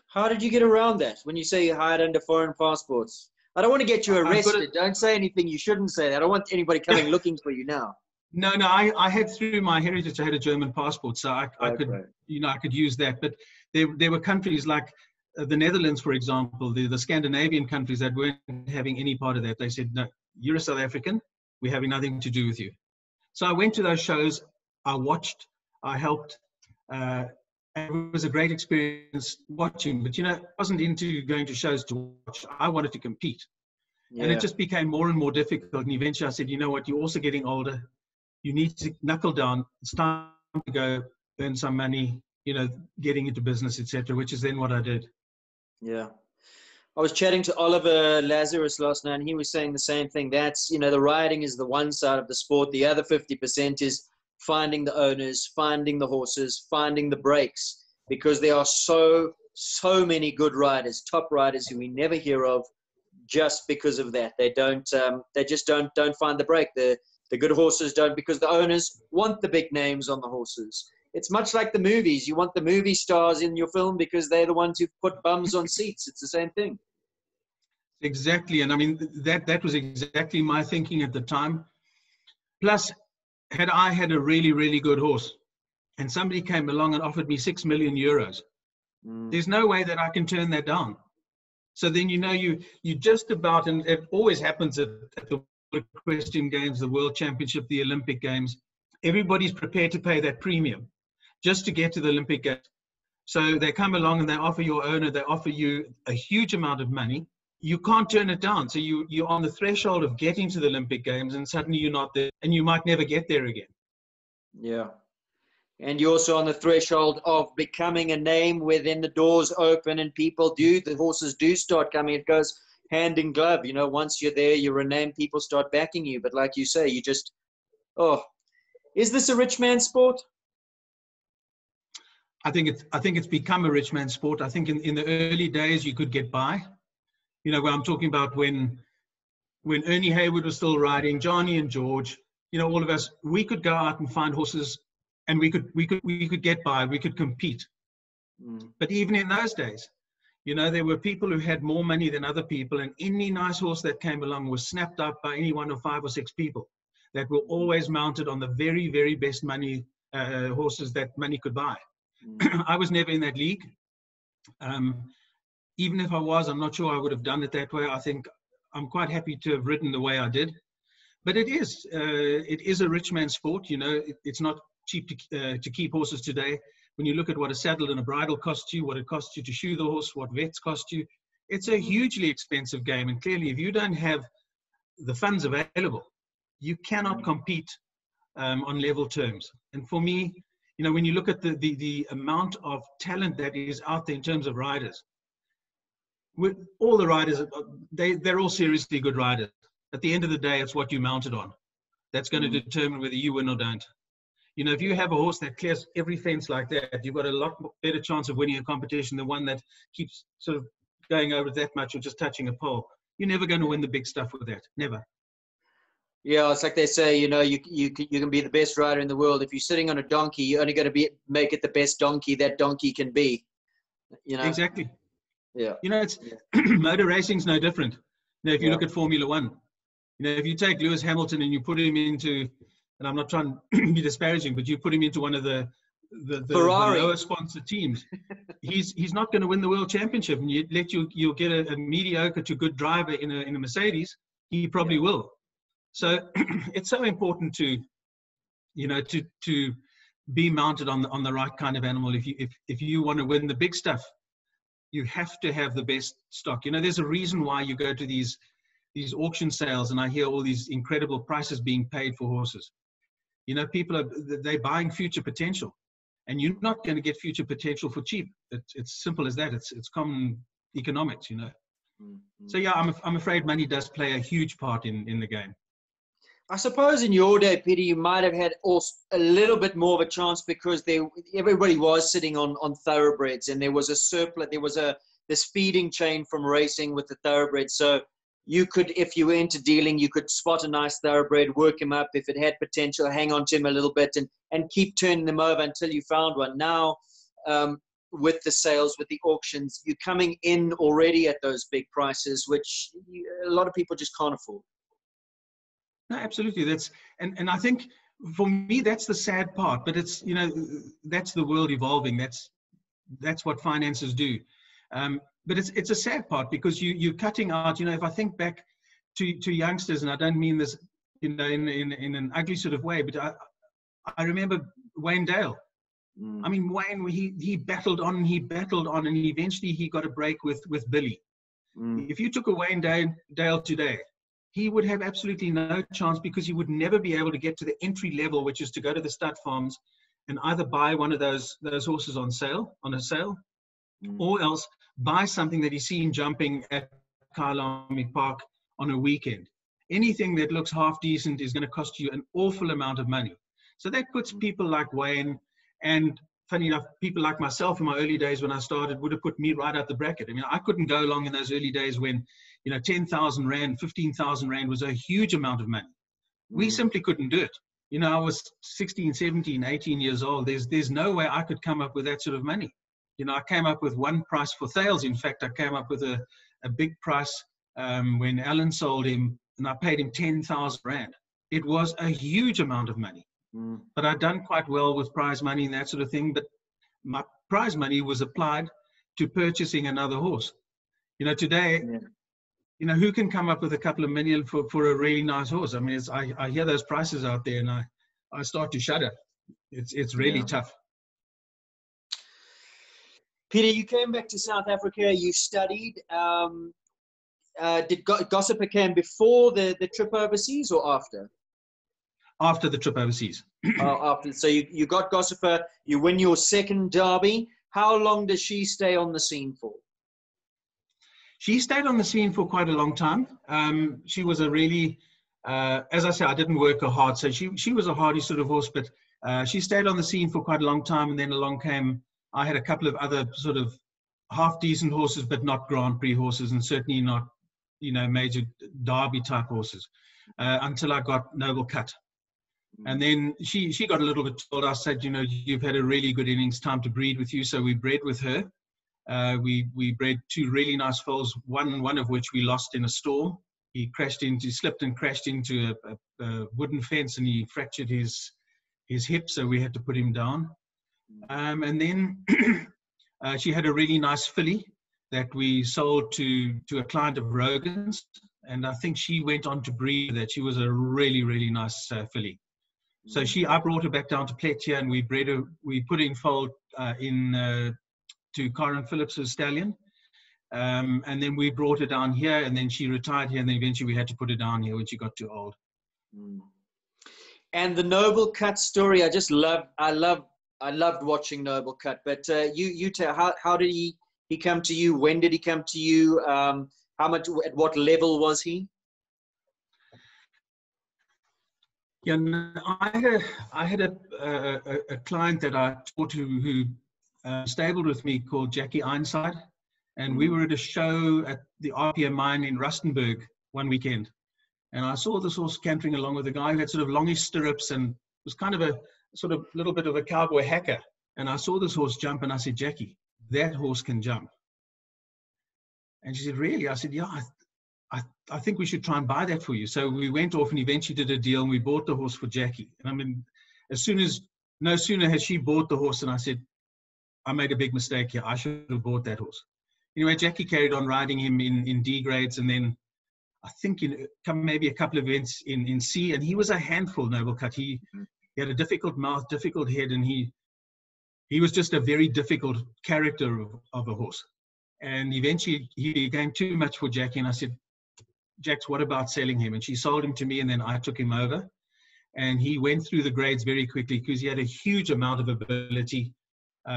How did you get around that when you say you hide under foreign passports? I don't want to get you arrested. Don't say anything you shouldn't say. I don't want anybody coming looking for you now. No, I had, through my heritage, I had a German passport, so I could, I could use that. But there were countries like the Netherlands, for example, the Scandinavian countries that weren't having any part of that. They said, no, you're a South African. We're having nothing to do with you. So I went to those shows. I watched. I helped. And it was a great experience watching. But, I wasn't into going to shows to watch. I wanted to compete. Yeah. And it just became more and more difficult. And eventually I said, you know what, you're also getting older. You need to knuckle down. It's time to go earn some money, getting into business, etc., which is then what I did. Yeah. I was chatting to Oliver Lazarus last night, and he was saying the same thing. That's, the riding is the one side of the sport. The other 50% is finding the owners, finding the horses, finding the breaks, because there are so many good riders, top riders who we never hear of just because of that. They just don't find the break. The good horses don't, because the owners want the big names on the horses. It's much like the movies. You want the movie stars in your film because they're the ones who put bums on seats. It's the same thing. Exactly. And I mean, that was exactly my thinking at the time. Plus, had I had a really, really good horse and somebody came along and offered me 6 million euros, there's no way that I can turn that down. So then, you just about, and it always happens at the Equestrian Games, the World Championship, the Olympic Games, everybody's prepared to pay that premium just to get to the Olympic Games. So they come along and they offer your owner, they offer you a huge amount of money. You can't turn it down. So you're on the threshold of getting to the Olympic Games, and suddenly you're not there, and you might never get there again. Yeah. And you're also on the threshold of becoming a name where then the doors open and the horses do start coming. It goes hand in glove. Once you're there, you're a name, people start backing you. But like you say, is this a rich man's sport? I think it's become a rich man's sport. I think in the early days you could get by. Where I'm talking about when Ernie Hayward was still riding, Johnny and George, all of us, we could go out and find horses, and we could get by, we could compete. But even in those days, there were people who had more money than other people, and any nice horse that came along was snapped up by any one of 5 or 6 people that were always mounted on the very, very best money horses that money could buy. I was never in that league. Even if I was, I'm not sure I would have done it that way. I think I'm quite happy to have ridden the way I did. But it is a rich man's sport. It's not cheap to keep horses today. When you look at what a saddle and a bridle costs you, what it costs you to shoe the horse, what vets cost you, it's a hugely expensive game. And clearly, if you don't have the funds available, you cannot compete on level terms. And for me, when you look at the amount of talent that is out there in terms of riders, with all the riders, they're all seriously good riders. At the end of the day, it's what you mounted on that's going to determine whether you win or don't. If you have a horse that clears every fence like that, you've got a lot better chance of winning a competition than one that keeps sort of going over that much or just touching a pole. You're never going to win the big stuff with that. Never. Yeah, it's like they say, you can be the best rider in the world. If you're sitting on a donkey, you're only going to make it the best donkey that donkey can be. Exactly. Yeah. Motor racing's no different. If you look at Formula One, if you take Lewis Hamilton and you put him into, and I'm not trying to be disparaging, but you put him into one of the the Ferrari. lower sponsor teams, he's not going to win the world championship. And you'll get a mediocre to good driver in a Mercedes, he probably will. So it's so important to be mounted on the right kind of animal. If you want to win the big stuff, you have to have the best stock. There's a reason why you go to these auction sales, and I hear all these incredible prices being paid for horses. People they're buying future potential, and you're not going to get future potential for cheap. It's simple as that. It's common economics, Mm-hmm. So yeah, I'm afraid money does play a huge part in the game. I suppose in your day, Peter, you might have had also a little bit more of a chance because everybody was sitting on thoroughbreds, and there was a surplus. There was this feeding chain from racing with the thoroughbreds. So you could, if you were into dealing, you could spot a nice thoroughbred, work him up. If it had potential, hang on to him a little bit and keep turning them over until you found one. Now, with the sales, with the auctions, you're coming in already at those big prices, which a lot of people just can't afford. No, absolutely. And I think for me, that's the sad part, but it's, that's the world evolving. That's what finances do. But it's a sad part because you're cutting out, if I think back to youngsters, and I don't mean this, in an ugly sort of way, but I remember Wayne Dale. Mm. I mean, Wayne, he battled on, and eventually he got a break with Billy. Mm. If you took a Wayne Dale today, he would have absolutely no chance because he would never be able to get to the entry level, which is to go to the stud farms and either buy one of those horses on a sale, or else buy something that he's seen jumping at Kyalami Park on a weekend. Anything that looks half decent is going to cost you an awful amount of money. So that puts people like Wayne, and funny enough, people like myself in my early days when I started would have put me right out the bracket. I mean, I couldn't go along in those early days when 10,000 Rand, 15,000 Rand was a huge amount of money. We simply couldn't do it. I was 16, 17, 18 years old. There's no way I could come up with that sort of money. I came up with one price for Thales. In fact, I came up with a big price when Alan sold him, and I paid him 10,000 Rand. It was a huge amount of money. But I'd done quite well with prize money and that sort of thing. But my prize money was applied to purchasing another horse. Today, who can come up with a couple of million for a really nice horse? I mean, I hear those prices out there, and I start to shudder. It's really tough. Peter, you came back to South Africa. You studied. Did Gossip come before the trip overseas or after? After the trip overseas. After. So you got Gossiper, you win your second derby. How long does she stay on the scene for? She stayed on the scene for quite a long time. She was a really, as I said, I didn't work her hard. So she was a hardy sort of horse, but she stayed on the scene for quite a long time. And then along came, I had a couple of other sort of half decent horses, but not Grand Prix horses, and certainly not, major derby type horses, until I got Noble Cut. And then she got a little bit told. I said, you've had a really good innings, time to breed with you. So we bred with her. We bred two really nice foals, one of which we lost in a storm. He slipped and crashed into a wooden fence, and he fractured his hip, so we had to put him down. And then she had a really nice filly that we sold to a client of Rogan's, and I think she went on to breed that. She was a really, really nice filly. So I brought her back down to Plet here, and we bred her. We put in foal to Karen Phillips' stallion, and then we brought her down here, and then she retired here, and then eventually we had to put her down here when she got too old. And the Noble Cut story, I loved watching Noble Cut. But you tell, how did he come to you? When did he come to you? How much? At what level was he? Yeah, I had a client that I taught who stabled with me called Jackie Ironside, and we were at a show at the RPM mine in Rustenburg one weekend, and I saw this horse cantering along with a guy who had sort of longish stirrups and was kind of a sort of little bit of a cowboy hacker. And I saw this horse jump, and I said, Jackie, that horse can jump. And she said, really? I said, yeah, I think we should try and buy that for you. So we went off and eventually did a deal, and we bought the horse for Jackie. And I mean, as soon as no sooner had she bought the horse, and I said, I made a big mistake here. I should have bought that horse. Anyway, Jackie carried on riding him in D grades, and then I think maybe a couple of events in C, and he was a handful, Noble Cut. He had a difficult mouth, difficult head, and he was just a very difficult character of a horse. And eventually he became too much for Jackie, and I said, Jax, what about selling him? And she sold him to me, and then I took him over. And he went through the grades very quickly because he had a huge amount of ability,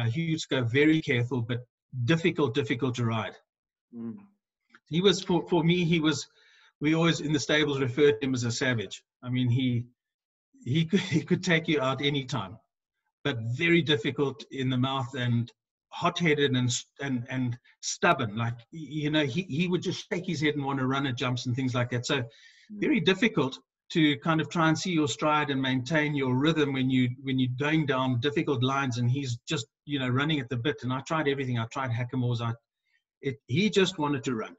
huge scope, very careful, but difficult to ride. He was, for me, we always in the stables referred to him as a savage. I mean, he could take you out any time, but very difficult in the mouth and hot-headed and stubborn. Like, you know, he would just shake his head and want to run at jumps and things like that. So very difficult to kind of try and see your stride and maintain your rhythm when you're going down difficult lines, and he's just, you know, running at the bit. And I tried everything. I tried hackamores. He just wanted to run.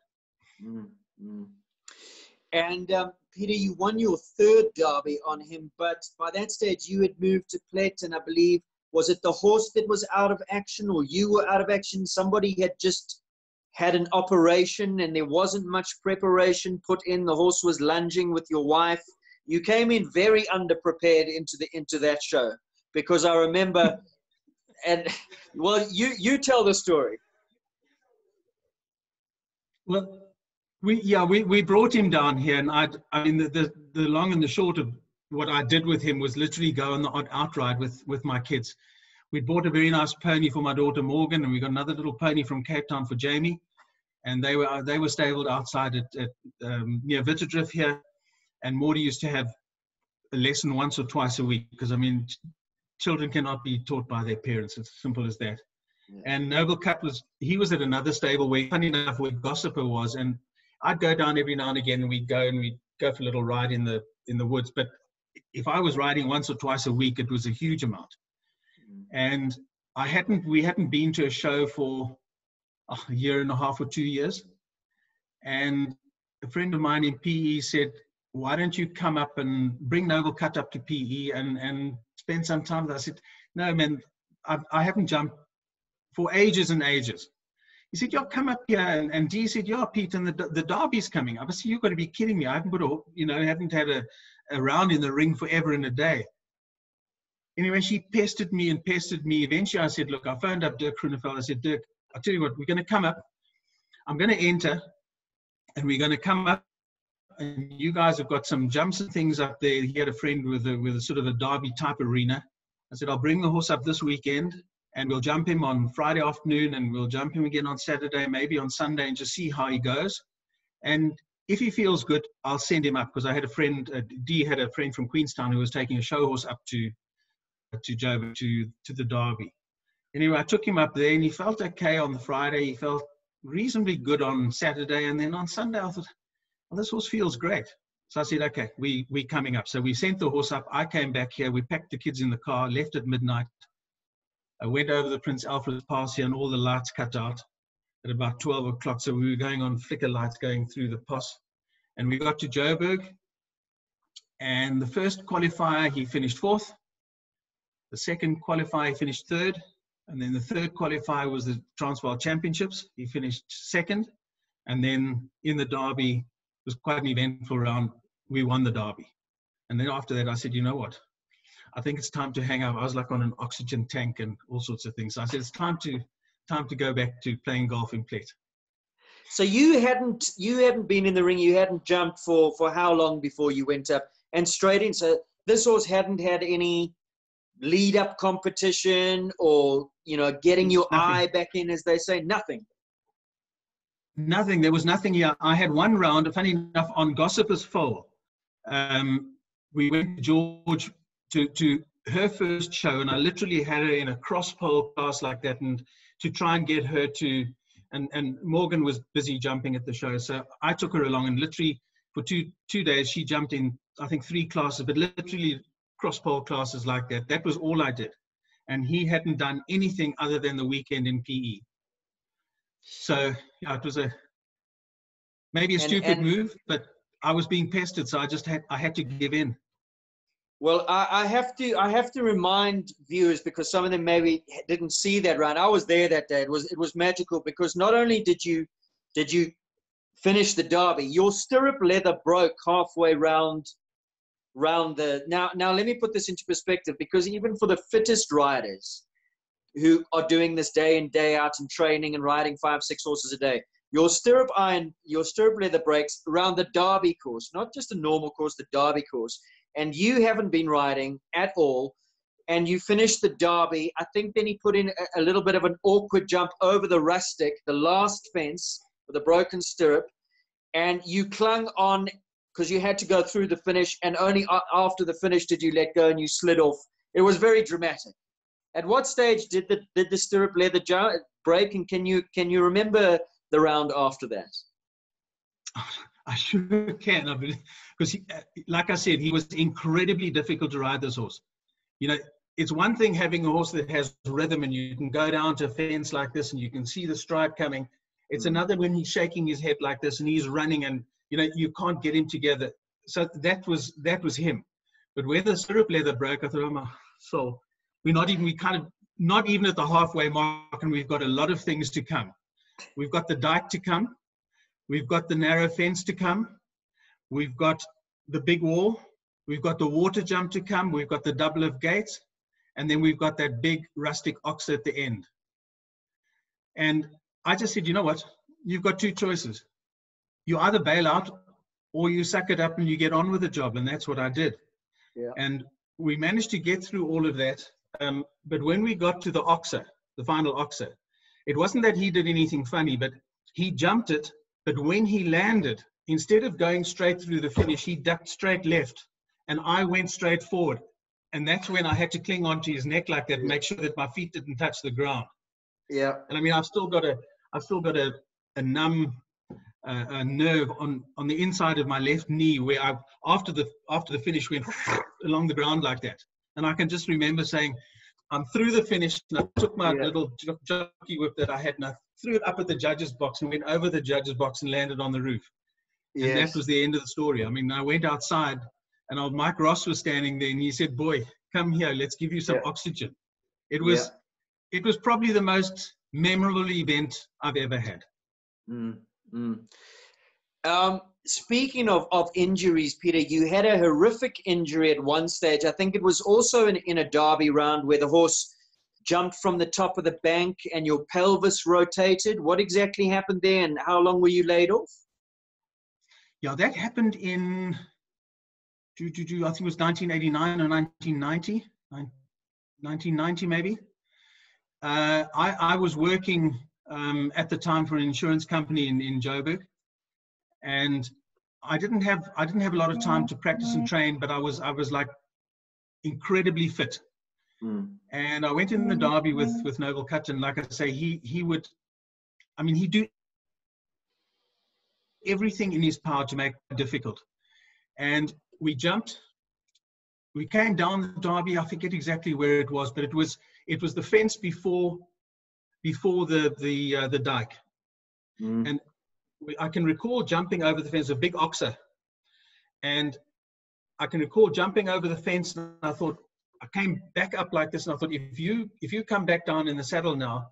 And Peter, you won your third derby on him, but by that stage you had moved to Plet, and I believe, was it the horse that was out of action, or you were out of action? Somebody had just had an operation and there wasn't much preparation put in. The horse was lunging with your wife. You came in very underprepared into that show, because I remember, and well, you tell the story. Well, we brought him down here, and I mean the long and the short of what I did with him was literally go on the odd outride with my kids. We bought a very nice pony for my daughter Morgan, and we got another little pony from Cape Town for Jamie, and they were stabled outside at near Witterdrift here. And Morty used to have a lesson once or twice a week, because I mean, children cannot be taught by their parents. It's as simple as that. Yeah. And Noble Cut was at another stable where, funny enough, where Gossiper was, and I'd go down every now and again, and we'd go for a little ride in the woods. But if I was riding once or twice a week, it was a huge amount. And we hadn't been to a show for a year and a half or 2 years. And a friend of mine in PE said, why don't you come up and bring Noble Cut up to PE and spend some time with us? I said, no, man, I haven't jumped for ages and ages. He said, yeah, come up here. And Dee said, yeah, Pete, and the derby's coming. I said, you've got to be kidding me. I haven't had a round in the ring forever and a day. Anyway, she pestered me. Eventually I said, look, I phoned up Dirk Groeneveld. I said, Dirk, I'll tell you what, we're going to come up. I'm going to enter, and we're going to come up. And you guys have got some jumps and things up there. He had a friend with a sort of a derby type arena. I said, I'll bring the horse up this weekend, and we'll jump him on Friday afternoon, and we'll jump him again on Saturday, maybe on Sunday, and just see how he goes. And if he feels good, I'll send him up, because I had a friend, Dee had a friend from Queenstown who was taking a show horse up to Joburg to the derby. Anyway, I took him up there, and he felt okay on the Friday. He felt reasonably good on Saturday, and then on Sunday I thought, well, this horse feels great. So I said, okay, we're coming up. So we sent the horse up. I came back here. We packed the kids in the car, left at midnight. I went over the Prince Alfred Pass here, and all the lights cut out at about 12 o'clock. So we were going on flicker lights going through the pass. And we got to Joburg. And the first qualifier, he finished fourth. The second qualifier, he finished third. And then the third qualifier was the Transvaal Championships. He finished second. And then in the derby, it was quite an eventful round. We won the derby. And then after that, I said, you know what? I think it's time to hang up. I was like on an oxygen tank and all sorts of things. So I said, it's time to go back to playing golf in Plet. So you hadn't been in the ring. You hadn't jumped for how long before you went up and straight in? So this horse hadn't had any lead up competition, or, you know, getting your eye back in, as they say? Nothing. Nothing. There was nothing here. I had one round, funny enough, on Gossiper's foal. We went to George to her first show, and I literally had her in a cross pole class like that, and to try and get her to, and Morgan was busy jumping at the show, so I took her along, and literally for two days she jumped in, I think, 3 classes, but literally cross pole classes like that. That was all I did, and he hadn't done anything other than the weekend in PE. So yeah, it was maybe a stupid move, but I was being pestered, so I had to give in. Well, I have to remind viewers, because some of them maybe didn't see that round. I was there that day. It was magical, because not only did you finish the derby, your stirrup leather broke halfway round the. Now let me put this into perspective, because even for the fittest riders who are doing this day in, day out and training and riding 5-6 horses a day, your stirrup leather breaks around the derby course, not just a normal course, the derby course. And you haven't been riding at all, and you finished the derby. I think then he put in a little bit of an awkward jump over the rustic, the last fence with a broken stirrup, and you clung on because you had to go through the finish, and only after the finish did you let go and you slid off. It was very dramatic. At what stage did the stirrup leather break, and can you remember the round after that? I sure can, because like I said, he was incredibly difficult to ride, this horse. You know, it's one thing having a horse that has rhythm and you can go down to a fence like this and you can see the stride coming. It's another when he's shaking his head like this and he's running and, you know, you can't get him together. So that was him. But where the stirrup leather broke, I thought, oh my soul, not even at the halfway mark, and we've got a lot of things to come. We've got the dike to come. We've got the narrow fence to come. We've got the big wall. We've got the water jump to come. We've got the double of gates. And then we've got that big rustic ox at the end. And I just said, you know what? You've got two choices. You either bail out or you suck it up and you get on with the job. And that's what I did. Yeah. And we managed to get through all of that. But when we got to the oxer, the final oxer, it wasn't that he did anything funny, but he jumped it. But when he landed, instead of going straight through the finish, he ducked straight left, and I went straight forward. And that's when I had to cling onto his neck like that, and make sure that my feet didn't touch the ground. Yeah. And I mean, I've still got a numb nerve on the inside of my left knee where I after the finish went along the ground like that. And I can just remember saying, I'm through the finish, and I took my little jockey whip that I had, and I threw it up at the judge's box and went over the judge's box and landed on the roof. Yes. And that was the end of the story. I mean, I went outside, and old Mike Ross was standing there, and he said, boy, come here, let's give you some oxygen. It was probably the most memorable event I've ever had. Speaking of injuries, Peter, you had a horrific injury at one stage. I think it was also in a derby round where the horse jumped from the top of the bank and your pelvis rotated. What exactly happened there, and how long were you laid off? Yeah, that happened in, I think it was 1989 or 1990, 1990 maybe. I was working at the time for an insurance company in Joburg. And I didn't have a lot of time to practice and train, but I was like incredibly fit. And I went in the derby with Noble Cut, and like I say, he'd do everything in his power to make it difficult. And we jumped. We came down the derby. I forget exactly where it was, but it was the fence before the dike. And I can recall jumping over the fence, a big oxer. And I can recall jumping over the fence, and I thought, I came back up like this, and I thought, if you come back down in the saddle now,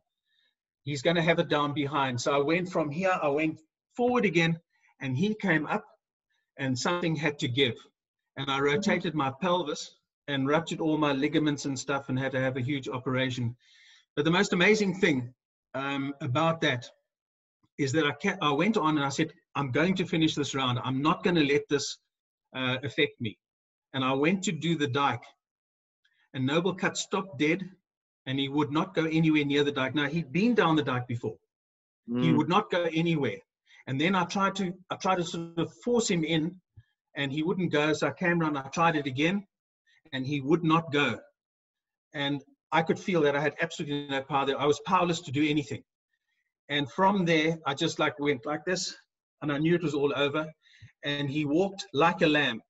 he's going to have it down behind. So I went from here, I went forward again, and he came up, and something had to give. And I rotated my pelvis and ruptured all my ligaments and stuff and had to have a huge operation. But the most amazing thing about that is that I went on and I said, I'm going to finish this round. I'm not going to let this affect me. And I went to do the dike. And Noble Cut stopped dead, and he would not go anywhere near the dike. Now, he'd been down the dike before. He would not go anywhere. And then I tried to sort of force him in, and he wouldn't go. So I came around, I tried it again, and he would not go. And I could feel that I had absolutely no power there. I was powerless to do anything. And from there, I just went like this, and I knew it was all over. And he walked like a lamb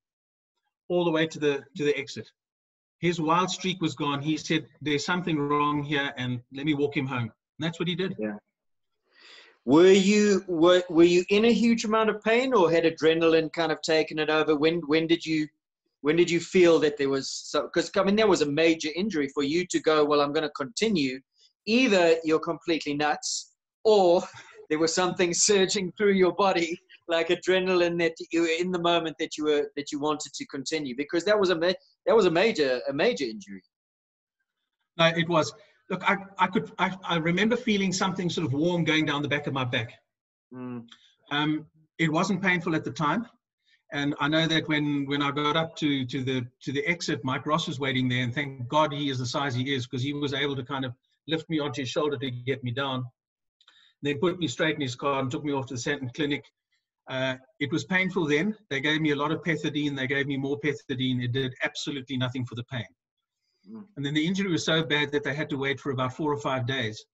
all the way to the exit. His wild streak was gone. He said, there's something wrong here, and let me walk him home. And that's what he did. Yeah. Were you in a huge amount of pain, or had adrenaline kind of taken it over? When did you When did you feel that there was so? Because I mean, there was a major injury for you to go, well, I'm going to continue. Either you're completely nuts, or there was something surging through your body like adrenaline that you were in the moment that you wanted to continue, because that was a major injury. No, it was. Look, I remember feeling something sort of warm going down the back of my back. It wasn't painful at the time, and I know that when I got up to the exit, Mike Ross was waiting there, and thank God he is the size he is, because he was able to kind of lift me onto his shoulder to get me down. Then put me straight in his car and took me off to the Santon Clinic. It was painful then. They gave me a lot of pethidine. They gave me more pethidine. It did absolutely nothing for the pain. And then the injury was so bad that they had to wait for about 4 or 5 days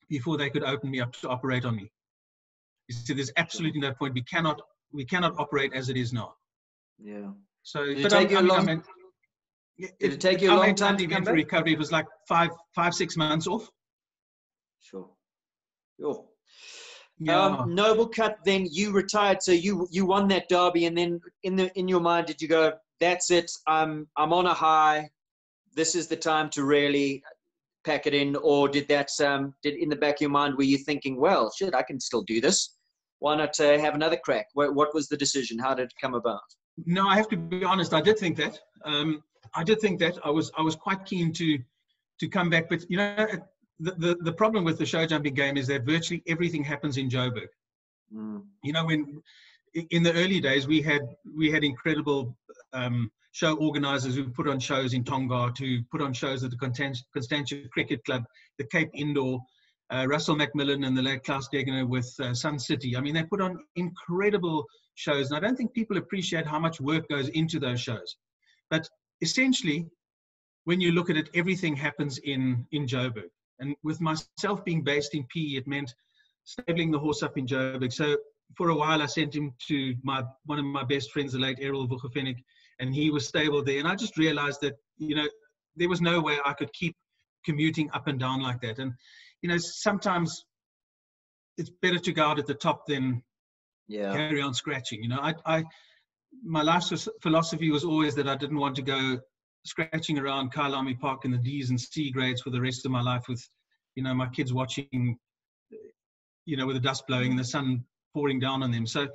before they could open me up to operate on me. He said, there's absolutely no point. We cannot operate as it is now. Yeah. So, did it take you a long time to come back? Recovery. It was like 5-6 months off. Sure. Sure. Yeah. Noble Cut, then you retired, so you won that derby, and then in your mind did you go, that's it, I'm on a high, this is the time to really pack it in? Or did that did in the back of your mind were you thinking, well, shit, I can still do this, why not have another crack? What was the decision? How did it come about? No, I have to be honest, I did think that. I was quite keen to come back, but you know, the problem with the show jumping game is that virtually everything happens in Joburg. You know, when in the early days we had incredible show organizers who put on shows in Tonga, to put on shows at the Constantia Cricket Club, the Cape Indoor, Russell Macmillan and the late Klaus Degener with Sun City. I mean, they put on incredible shows, and I don't think people appreciate how much work goes into those shows. But essentially, when you look at it, everything happens in Joburg. And with myself being based in PE, it meant stabling the horse up in Joburg. So for a while, I sent him to one of my best friends, the late Errol Vuchefenig, and he was stabled there. And I just realized that, you know, there was no way I could keep commuting up and down like that. And, you know, sometimes it's better to go out at the top than carry on scratching. You know, my life's philosophy was always that I didn't want to go scratching around Kyalami Park in the D's and C grades for the rest of my life with, you know, my kids watching, you know, with the dust blowing and the sun pouring down on them. So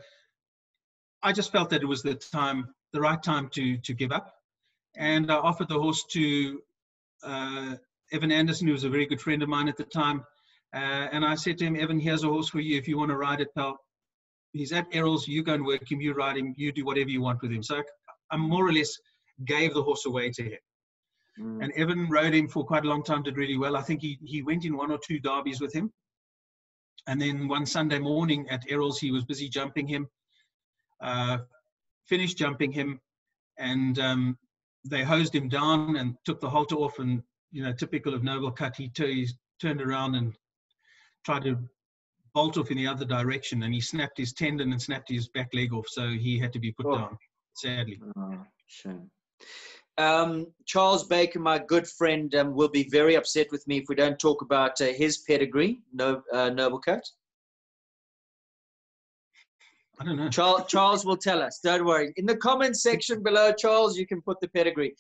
I just felt that it was the right time to give up. And I offered the horse to Evan Anderson, who was a very good friend of mine at the time. And I said to him, Evan, here's a horse for you if you want to ride it, pal. He's at Errol's, you go and work him, you ride him, you do whatever you want with him. So I more or less gave the horse away to him. And Evan rode him for quite a long time, did really well. I think he went in 1 or 2 derbies with him. And then one Sunday morning at Errol's, he was busy jumping him, finished jumping him, and they hosed him down and took the halter off. And, you know, typical of Noble Cut, he turned around and tried to bolt off in the other direction, and he snapped his tendon and snapped his back leg off. So he had to be put down, sadly. Oh, shame. Charles Baker, my good friend, will be very upset with me if we don't talk about his pedigree. Noble Cut. I don't know. Charles will tell us. Don't worry. In the comments section below, Charles, you can put the pedigree.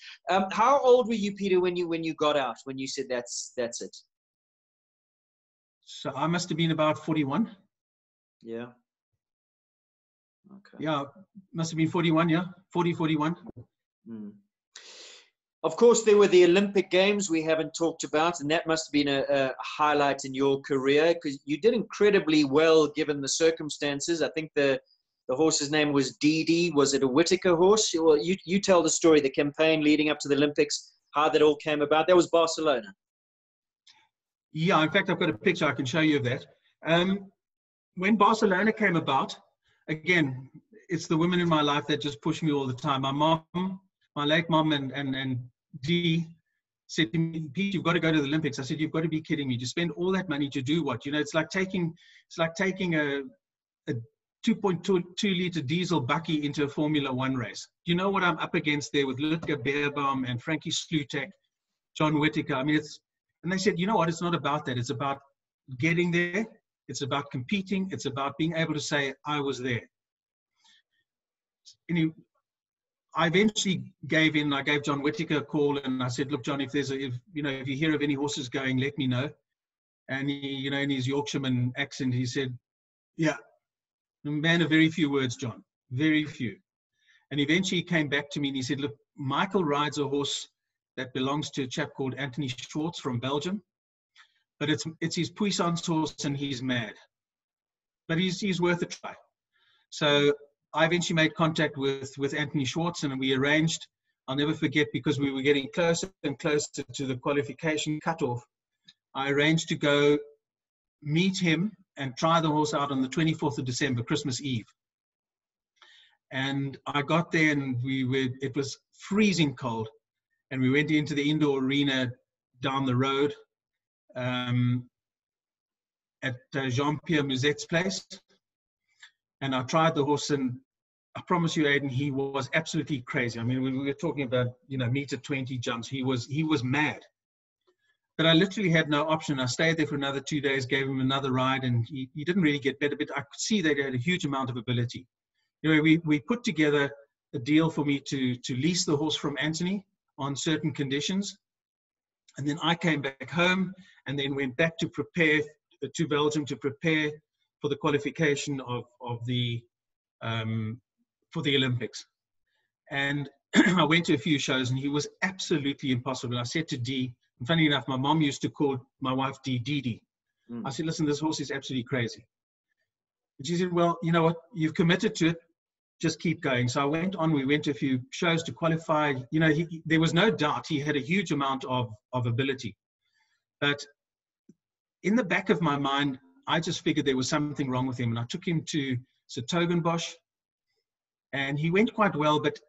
How old were you, Peter, when you got out? When you said that's it? So I must have been about 41. Yeah. Okay. Yeah, must have been 41. Yeah, 41. Of course, there were the Olympic Games we haven't talked about, and that must have been a highlight in your career, because you did incredibly well given the circumstances. I think the horse's name was Dee. Was it a Whitaker horse? Well, you tell the story, the campaign leading up to the Olympics, how that all came about. That was Barcelona. Yeah, in fact, I've got a picture I can show you of that. When Barcelona came about, again, it's the women in my life that just push me all the time. My mom, my late mom and Dee said to me, Pete, you've got to go to the Olympics. I said, you've got to be kidding me. To spend all that money to do what? You know, it's like taking a 2.2 liter diesel bucky into a Formula One race. You know what I'm up against there with Ludger Beerbaum and Frankie Slutek, John Whitaker. I mean, and they said, you know what? It's not about that. It's about getting there. It's about competing. It's about being able to say, I was there. Anyway, I eventually gave in. I gave John Whittaker a call and I said, look, John, if you hear of any horses going, let me know. And he, you know, in his Yorkshireman accent, he said, yeah, a man of very few words, John, very few. And eventually he came back to me and he said, look, Michael rides a horse that belongs to a chap called Anthony Schwartz from Belgium, but it's his puissance horse and he's mad, but he's worth a try. So I eventually made contact with Anthony Schwartz and we arranged, I'll never forget, because we were getting closer and closer to the qualification cutoff, I arranged to go meet him and try the horse out on the 24th of December, Christmas Eve. And I got there and it was freezing cold. And we went into the indoor arena down the road at Jean-Pierre Muset's place. And I tried the horse and I promise you, Aidan, he was absolutely crazy. I mean, when we were talking about, you know, meter 20 jumps, he was mad. But I literally had no option. I stayed there for another 2 days, gave him another ride, and he didn't really get better, but I could see that he had a huge amount of ability. You know, we put together a deal for me to lease the horse from Anthony on certain conditions. And then I came back home and then went back to prepare to Belgium to prepare for the qualification for the Olympics. And I went to a few shows and he was absolutely impossible. I said to Dee, and funny enough, my mom used to call my wife Dee. I said, listen, this horse is absolutely crazy. And she said, well, you know what, you've committed to it, just keep going. So I went on, we went to a few shows to qualify. You know, there was no doubt he had a huge amount of ability. But in the back of my mind, I just figured there was something wrong with him. And I took him to Sertogenbosch, and he went quite well, but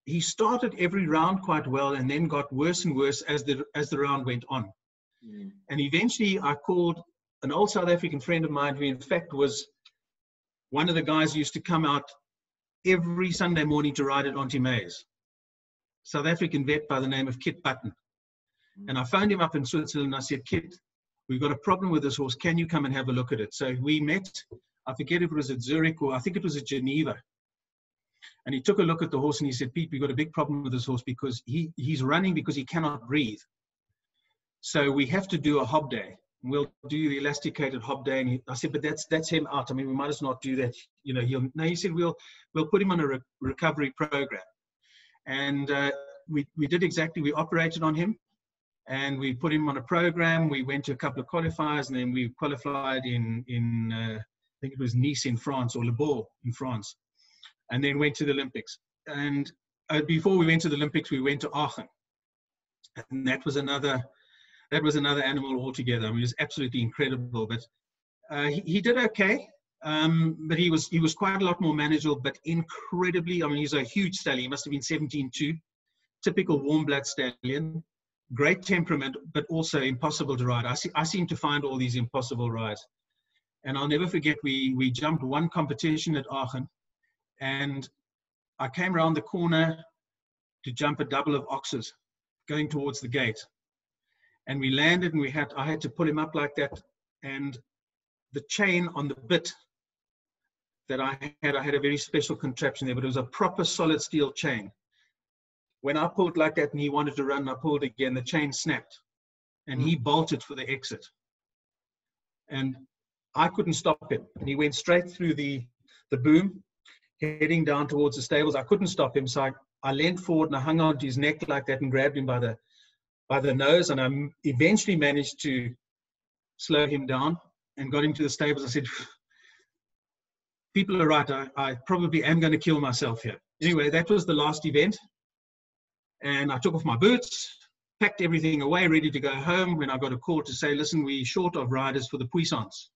he started every round quite well and then got worse and worse as the round went on. And eventually I called an old South African friend of mine who in fact was one of the guys who used to come out every Sunday morning to ride at Ontimays, South African vet by the name of Kit Button. And I phoned him up in Switzerland and I said, Kit, we've got a problem with this horse. Can you come and have a look at it? So we met, I forget if it was at Zurich or I think it was at Geneva. And he took a look at the horse and he said, Pete, we've got a big problem with this horse because he's running because he cannot breathe. So we have to do a hob day. We'll do the elasticated hob day. And I said, but that's him out. I mean, we might as not do that. You know, he said, we'll put him on a recovery program. And we did exactly, we operated on him and we put him on a program. We went to a couple of qualifiers and then we qualified in I think it was Nice in France or Le Bourg in France. And then went to the Olympics. And before we went to the Olympics, we went to Aachen. And that was another animal altogether. I mean, it was absolutely incredible. But he did okay. But he was quite a lot more manageable, but incredibly, I mean, he's a huge stallion. He must have been 17.2. Typical warm blood stallion. Great temperament, but also impossible to ride. I seem to find all these impossible rides. And I'll never forget, we jumped one competition at Aachen. And I came around the corner to jump a double of oxes going towards the gate. And we landed and I had to pull him up like that. And the chain on the bit that I had a very special contraption there, but it was a proper solid steel chain. When I pulled like that and he wanted to run, I pulled again, the chain snapped and he bolted for the exit. And I couldn't stop him. And he went straight through the boom, heading down towards the stables. I couldn't stop him, so I leaned forward and I hung onto his neck like that and grabbed him by the nose, and I eventually managed to slow him down and got him to the stables. I said, people are right, I probably am going to kill myself here. Anyway, that was the last event, and I took off my boots, packed everything away, ready to go home, when I got a call to say, listen, we're short of riders for the puissance.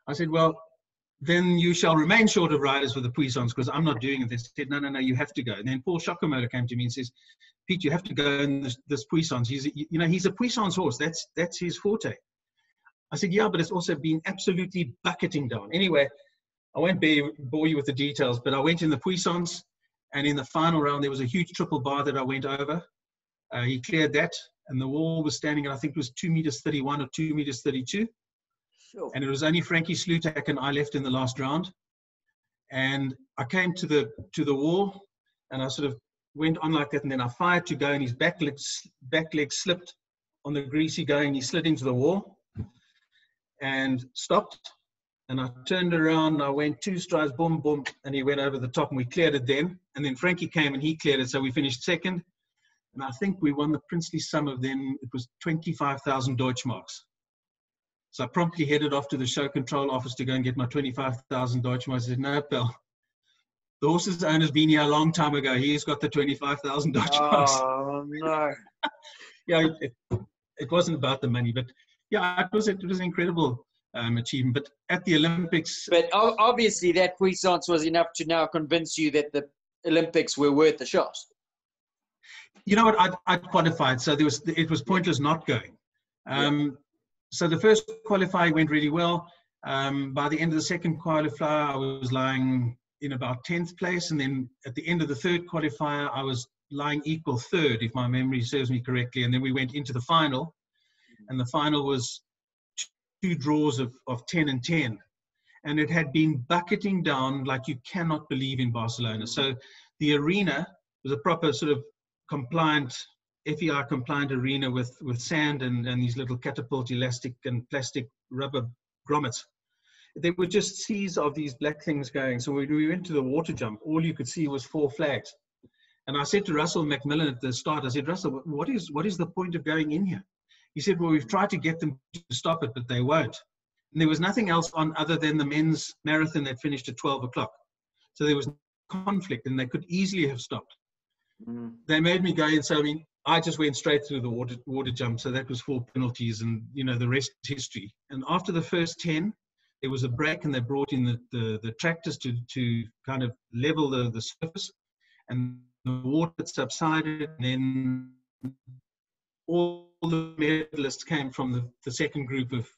I said, well, then you shall remain short of riders for the puissance because I'm not doing it. They said, no, you have to go. And then Paul Schockemöller came to me and says, Pete, you have to go in this puissance. He's a puissance horse. That's his forte. I said, yeah, but it's also been absolutely bucketing down. Anyway, I won't bore you with the details, but I went in the puissance, and in the final round, there was a huge triple bar that I went over. He cleared that, and the wall was standing at, I think it was 2 meters 31 or 2 meters 32. Sure. And it was only Frankie Slutak and I left in the last round. And I came to the wall, And I sort of went on like that, and then I fired to go, and his back leg slipped on the greasy going. He slid into the wall and stopped. And I turned around, and I went 2 strides, boom, boom, and he went over the top, and we cleared it then. And then Frankie came, and he cleared it, so we finished second. And I think we won the princely sum of then, it was 25,000 Deutschmarks. So I promptly headed off to the show control office to go and get my 25,000 Deutschmarks. I said, no, pal, the horse's owner's been here a long time ago. He's got the 25,000 Deutschmarks. Oh, no. Yeah, it wasn't about the money, but yeah, it was an incredible achievement. But at the Olympics... But obviously that puissance was enough to now convince you that the Olympics were worth a shot. You know what, I'd qualified, so it was pointless not going. So the first qualifying went really well. By the end of the second qualifier, I was lying in about 10th place. And then at the end of the third qualifier, I was lying equal third, if my memory serves me correctly. And then we went into the final. And the final was 2 draws of 10 and 10. And it had been bucketing down like you cannot believe in Barcelona. So the arena was a proper sort of compliant, FEI compliant arena with sand and these little catapult elastic and plastic rubber grommets. There were just seas of these black things going. So when we went to the water jump, all you could see was 4 flags. And I said to Russell Macmillan at the start, I said, Russell, what is the point of going in here? He said, well, we've tried to get them to stop it, but they won't. And there was nothing else on other than the men's marathon that finished at 12 o'clock. So there was conflict, and they could easily have stopped. They made me go in, so I mean, I just went straight through the water jump, so that was 4 penalties, and you know, the rest is history. And after the first 10, there was a break, and they brought in the tractors to kind of level the surface, and the water subsided, and then all the medalists came from the second group of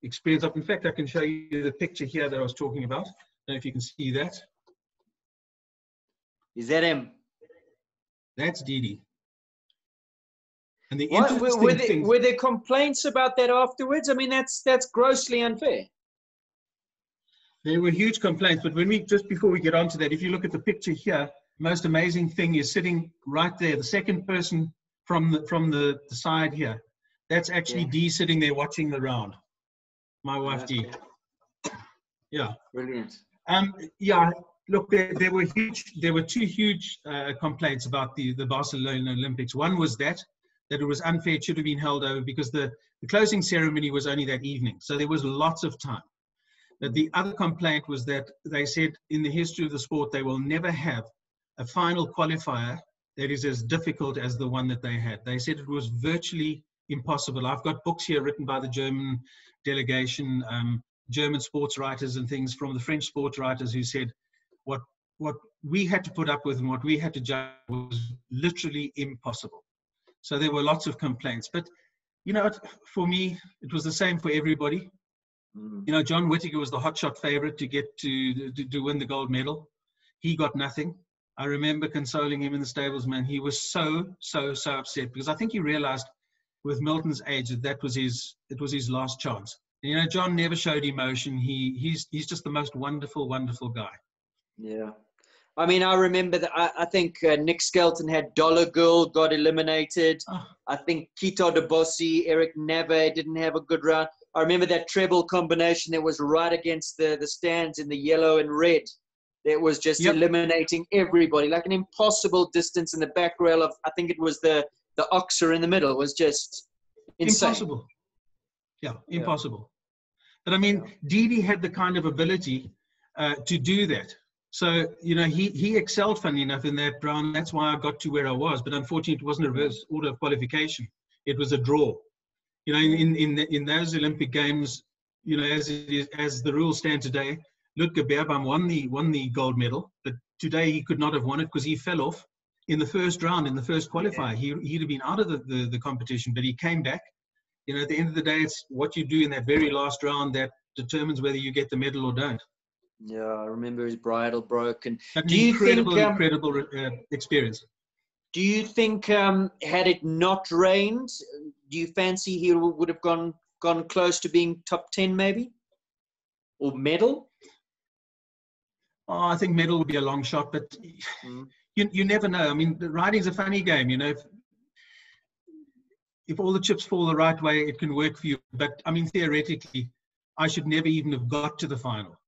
experience. In fact, I can show you the picture here that I was talking about. I don't know if you can see that. Is that him? That's Didi. And the were there complaints about that afterwards? I mean, that's grossly unfair. There were huge complaints, but just before we get on to that, if you look at the picture here, most amazing thing is sitting right there, the second person from the side here. That's actually Dee sitting there watching the round. My wife Dee. Yeah. Brilliant. Yeah. Look, there were 2 huge complaints about the Barcelona Olympics. One was that it was unfair, it should have been held over because the closing ceremony was only that evening. So there was lots of time. But the other complaint was that they said in the history of the sport, they will never have a final qualifier that is as difficult as the one that they had. They said it was virtually impossible. I've got books here written by the German delegation, German sports writers and things from the French sports writers who said, what we had to put up with and what we had to judge was literally impossible. So there were lots of complaints. But, you know, for me, it was the same for everybody. You know, John Whittaker was the hotshot favorite to get to win the gold medal. He got nothing. I remember consoling him in the stables, man. He was so upset because I think he realized with Milton's age that it was his last chance. And, you know, John never showed emotion. He's just the most wonderful guy. Yeah. I mean, I remember that I think Nick Skelton had Dollar Girl, got eliminated. Oh. I think Quito de Bossi, Eric Nave didn't have a good round. I remember that treble combination that was right against the stands in the yellow and red. That was just eliminating everybody, like an impossible distance in the back rail of, I think it was the Oxer in the middle. It was just insane. Impossible. Yeah, impossible. But I mean, Didi had the kind of ability to do that. So, you know, he excelled, funny enough, in that round. That's why I got to where I was. But unfortunately, it wasn't a reverse order of qualification. It was a draw. You know, in those Olympic Games, you know, as the rules stand today, Ludger Beerbaum won the gold medal. But today he could not have won it because he fell off in the first round, in the first qualifier. He'd have been out of the competition, but he came back. You know, at the end of the day, it's what you do in that very last round that determines whether you get the medal or don't. Yeah, I remember his bridle broke. And incredible experience. Do you think, had it not rained, do you fancy he would have gone close to being top 10 maybe? Or medal? Oh, I think medal would be a long shot. But, you never know. I mean, riding's a funny game, you know. If all the chips fall the right way, it can work for you. But I mean, theoretically, I should never even have got to the final.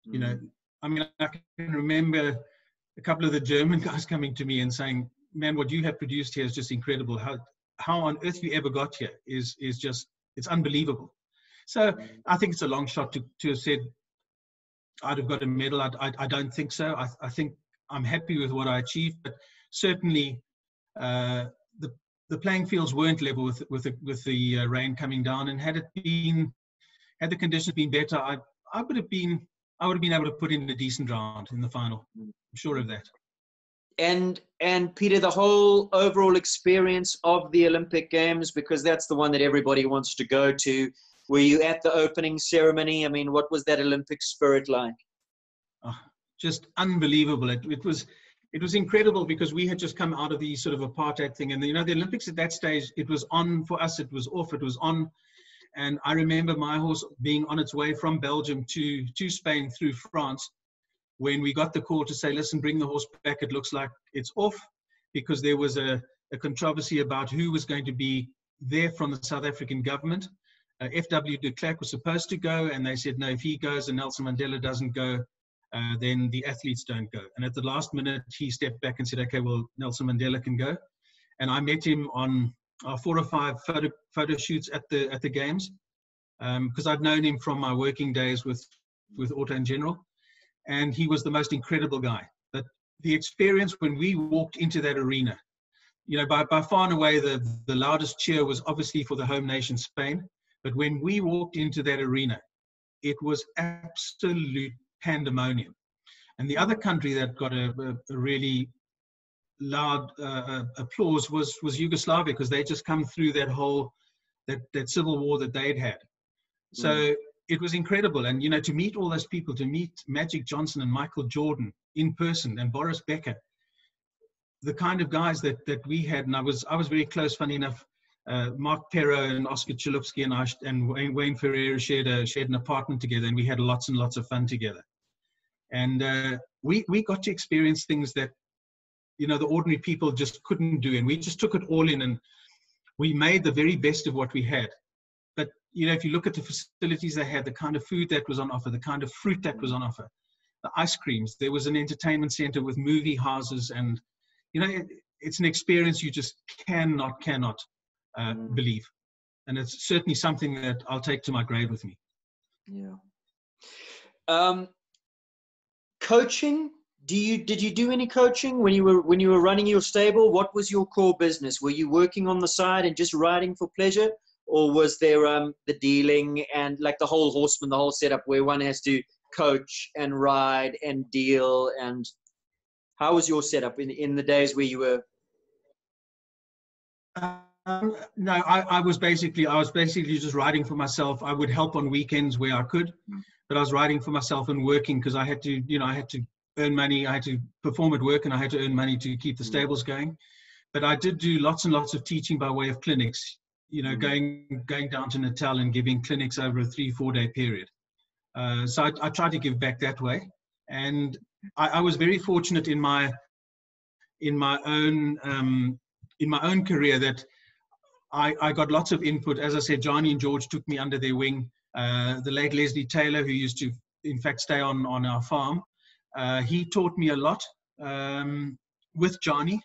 You know, I mean, I can remember a couple of the German guys coming to me and saying, "Man, what you have produced here is just incredible. How on earth you ever got here is just, it's unbelievable." So I think it's a long shot to have said I'd have got a medal. I don't think so. I think I'm happy with what I achieved, but certainly the playing fields weren't level with the rain coming down. And had the conditions been better, I would have been able to put in a decent round in the final. I'm sure of that. And Peter, the whole overall experience of the Olympic Games, because that's the one that everybody wants to go to. Were you at the opening ceremony? I mean, what was that Olympic spirit like? Oh, just unbelievable. It was incredible because we had just come out of the sort of apartheid thing. And, you know, the Olympics at that stage, it was on for us. It was off. It was on. And I remember my horse being on its way from Belgium to Spain through France when we got the call to say, listen, bring the horse back. It looks like it's off, because there was a controversy about who was going to be there from the South African government. F.W. de Klerk was supposed to go, and they said, no, if he goes and Nelson Mandela doesn't go, then the athletes don't go. And at the last minute, he stepped back and said, okay, well, Nelson Mandela can go. And I met him on 4 or 5 photo shoots at the games, because I'd known him from my working days with Auto and General, and he was the most incredible guy. But the experience when we walked into that arena, you know, by far and away, the loudest cheer was obviously for the home nation, Spain. But when we walked into that arena, it was absolute pandemonium. And the other country that got a really loud applause was Yugoslavia, because they just come through that civil war that they'd had. So it was incredible. And, you know, to meet all those people, to meet Magic Johnson and Michael Jordan in person, and Boris Becker, the kind of guys that we had. And I was very close, funny enough. Mark Perro and Oscar Chilupski and Wayne Ferreira shared an apartment together, and we had lots and lots of fun together. And we got to experience things that, you know, the ordinary people just couldn't do. And we just took it all in, and we made the very best of what we had. But, you know, if you look at the facilities they had, the kind of food that was on offer, the kind of fruit that was on offer, the ice creams, there was an entertainment center with movie houses, and, you know, it's an experience you just cannot believe. And it's certainly something that I'll take to my grave with me. Yeah. Coaching, did you do any coaching when you were running your stable? What was your core business? Were you working on the side and just riding for pleasure, or was there the dealing and like the whole horseman, the whole setup where one has to coach and ride and deal? And how was your setup in the days where you were? No, I was basically just riding for myself. I would help on weekends where I could, but I was riding for myself and working, because I had to earn money. I had to perform at work, and I had to earn money to keep the stables going. But I did do lots and lots of teaching by way of clinics, you know, going down to Natal and giving clinics over a 3-4 day period. So I tried to give back that way. And I was very fortunate in my own career that I got lots of input. As I said, Johnny and George took me under their wing. The late Leslie Taylor, who used to, in fact, stay on our farm, he taught me a lot. With Johnny,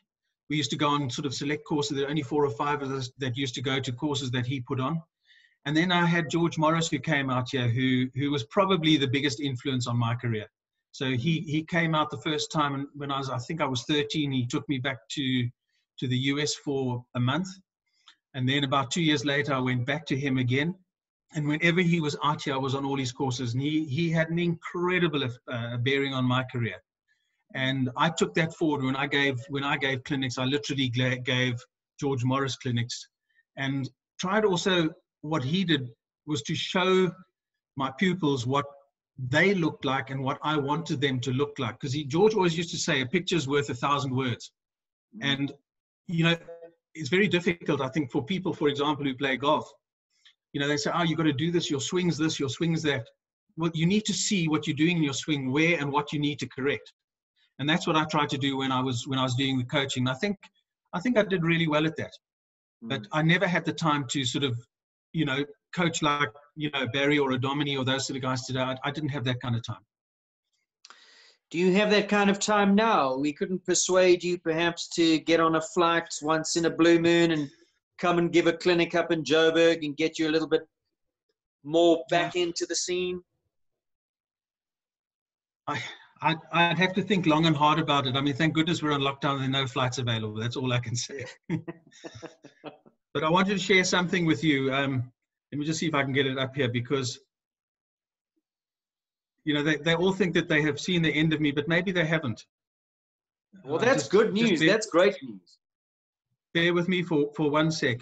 we used to go on sort of select courses. There were only 4 or 5 of us that used to go to courses that he put on. And then I had George Morris, who came out here, who was probably the biggest influence on my career. So he came out the first time when I think I was 13. He took me back to the US for a month. And then about 2 years later, I went back to him again. And whenever he was out here, I was on all his courses. And he had an incredible bearing on my career. And I took that forward when I gave clinics. I literally gave George Morris clinics, and tried also, what he did was to show my pupils what they looked like and what I wanted them to look like. Because George always used to say, a picture's worth 1,000 words. And, you know, it's very difficult, I think, for people, for example, who play golf. You know, they say, oh, you've got to do this, your swing's this, your swing's that. Well, you need to see what you're doing in your swing, where and what you need to correct. And that's what I tried to do when I was doing the coaching. I think I did really well at that. But I never had the time to sort of, coach like, Barry or Adomini or those sort of guys today. I didn't have that kind of time. Do you have that kind of time now? We couldn't persuade you perhaps to get on a flight once in a blue moon and come and give a clinic up in Joburg and get you a little bit more back into the scene? I'd have to think long and hard about it. I mean, thank goodness we're on lockdown and no flights available. That's all I can say. But I wanted to share something with you. Let me just see if I can get it up here, because, they all think that they have seen the end of me, but maybe they haven't. Well, that's good news. That's great news. Bear with me for 1 sec.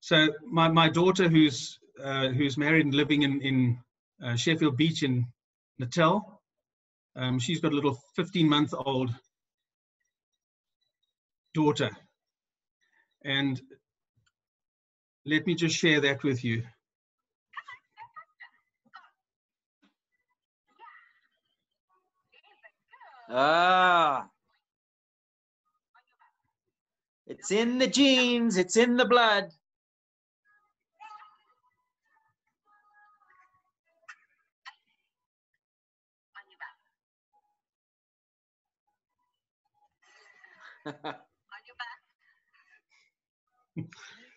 So my daughter, who's married and living in Sheffield Beach in Natal, she's got a little 15-month-old daughter, and let me just share that with you. It's in the genes, it's in the blood.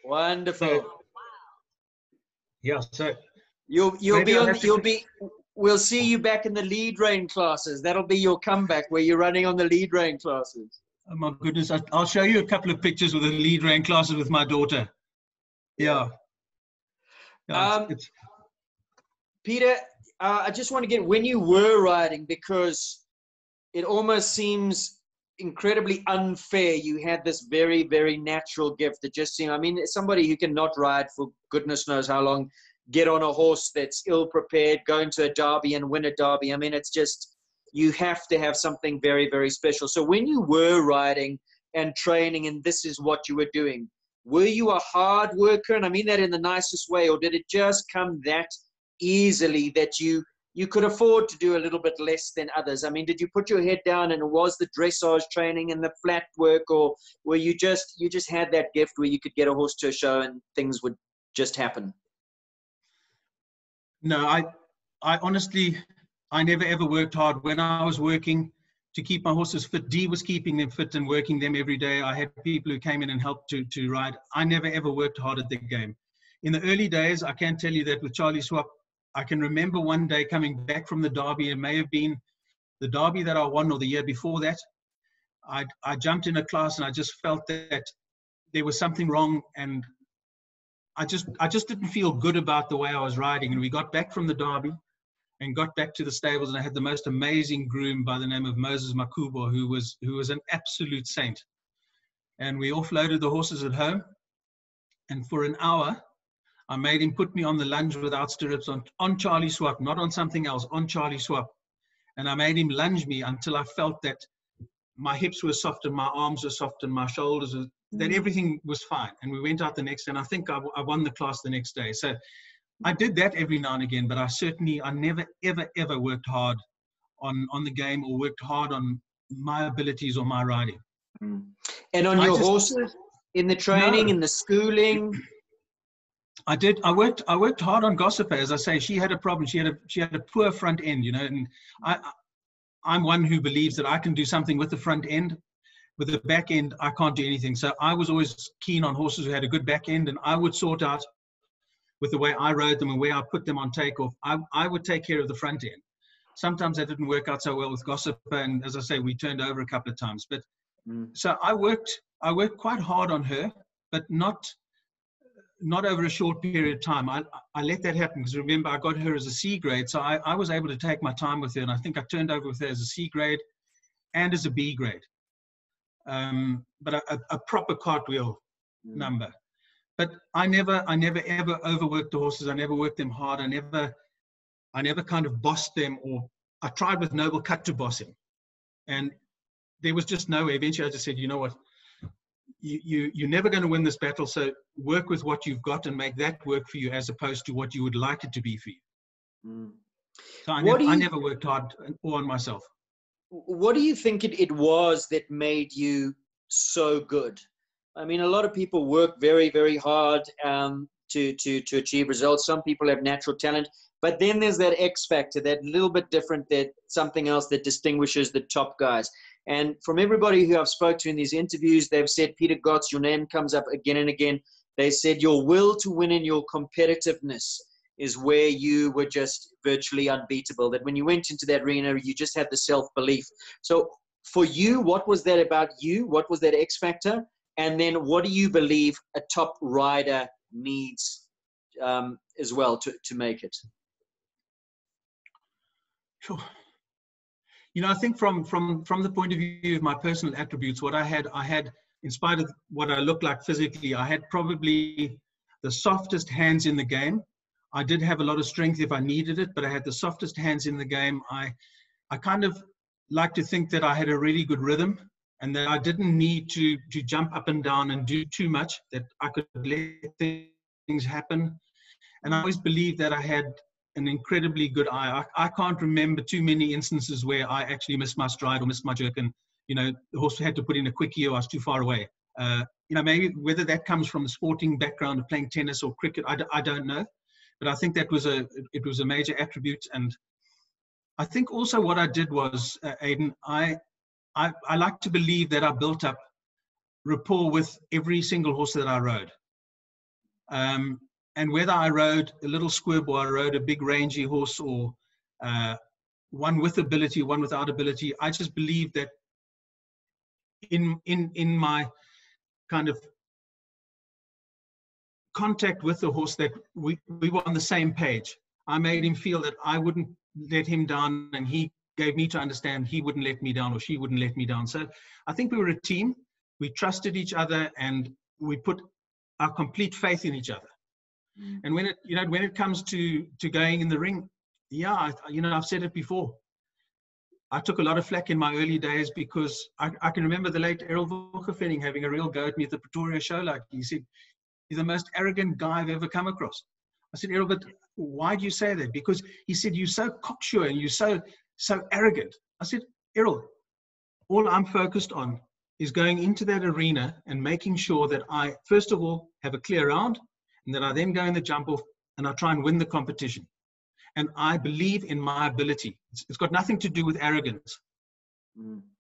Wonderful. Yeah, so we'll see you back in the lead rein classes. That'll be your comeback, where you're running on the lead rein classes. Oh my goodness, I'll show you a couple of pictures with the lead rein classes with my daughter. Yeah. Peter, I just want to get, when you were riding, because it almost seems incredibly unfair. You had this very, very natural gift that just seemed, I mean, somebody who cannot ride for goodness knows how long, get on a horse that's ill-prepared, go into a derby and win a derby. I mean, it's just, you have to have something very, very special. So when you were riding and training and this is what you were doing, were you a hard worker? And I mean that in the nicest way, or did it just come that easily that you could afford to do a little bit less than others? I mean, did you put your head down and it was the dressage training and the flat work, or were you just had that gift where you could get a horse to a show and things would just happen? No, I honestly, I never ever worked hard. When I was working to keep my horses fit, Dee was keeping them fit and working them every day. I had people who came in and helped to ride. I never ever worked hard at the game. In the early days, I can tell you that with Charlie Swap, I can remember one day coming back from the derby. It may have been the derby that I won or the year before that. I jumped in a class and I just felt that there was something wrong, and I just didn't feel good about the way I was riding. And we got back from the derby and got back to the stables, and I had the most amazing groom by the name of Moses Makubo, who was an absolute saint. And we offloaded the horses at home, and for an hour, I made him put me on the lunge without stirrups on Charlie Swap, not on something else, on Charlie Swap. And I made him lunge me until I felt that my hips were soft and my arms were soft and my shoulders were, that everything was fine. And we went out the next day, and I think I won the class the next day. So I did that every now and again, but I never, ever, ever worked hard on the game or worked hard on my abilities or my riding. And on your horses, in the training, in the schooling? I did. I worked hard on Gossiper. As I say, she had a problem. She had a poor front end, and I'm one who believes that I can do something with the front end. With the back end, I can't do anything. So I was always keen on horses who had a good back end, and I would sort out with the way I rode them and where I put them on takeoff. I would take care of the front end. Sometimes that didn't work out so well with Gossiper, and as I say, we turned over a couple of times. But so I worked quite hard on her, but not over a short period of time. I let that happen because, remember, I got her as a C grade, so I was able to take my time with her, and I think I turned over with her as a C grade and as a B grade. But a proper cartwheel number. But I never ever overworked the horses. I never worked them hard. I never kind of bossed them, or I tried with Noble Cut to boss him, and there was just no way. Eventually I just said, you know what, you're never going to win this battle, so work with what you've got and make that work for you as opposed to what you would like it to be for you. So What do I you never worked hard or on myself. What do you think it was that made you so good? I mean, a lot of people work very, very hard to achieve results. Some people have natural talent, but then there's that X factor, that little bit different, that something else that distinguishes the top guys. And from everybody who I've spoke to in these interviews, they've said, Peter Gotz, your name comes up again and again. They said your will to win and your competitiveness is where you were just virtually unbeatable, that when you went into that arena, you just had the self-belief. So for you, what was that about you? What was that X factor? And then what do you believe a top rider needs as well to make it? Sure. You know, I think from the point of view of my personal attributes, what I had, in spite of what I looked like physically, I had probably the softest hands in the game. I did have a lot of strength if I needed it, but I had the softest hands in the game. I kind of like to think that I had a really good rhythm and that I didn't need to jump up and down and do too much, that I could let things happen. And I always believed that I had an incredibly good eye. I can't remember too many instances where I actually missed my stride or missed my jerk and, you know, the horse had to put in a quickie or I was too far away. You know, maybe whether that comes from the sporting background of playing tennis or cricket, I don't know. But I think that was it was a major attribute. And I think also what I did was, Aidan, I like to believe that I built up rapport with every single horse that I rode. And whether I rode a little squib or I rode a big rangy horse or one with ability, one without ability, I just believe that in my kind of contact with the horse that we were on the same page. I made him feel that I wouldn't let him down and he gave me to understand he wouldn't let me down or she wouldn't let me down. So I think we were a team. We trusted each other and we put our complete faith in each other. And when it comes to going in the ring, yeah, I've said it before. I took a lot of flack in my early days because I can remember the late Errol Volkerfenning having a real go at me at the Pretoria show. Like he said, "You're the most arrogant guy I've ever come across." I said, "Errol, but why do you say that?" Because he said, "You're so cocksure and you're so arrogant." I said, "Errol, all I'm focused on is going into that arena and making sure that I, first of all, have a clear round, and that I then go in the jump off and I try and win the competition. And I believe in my ability. It's got nothing to do with arrogance.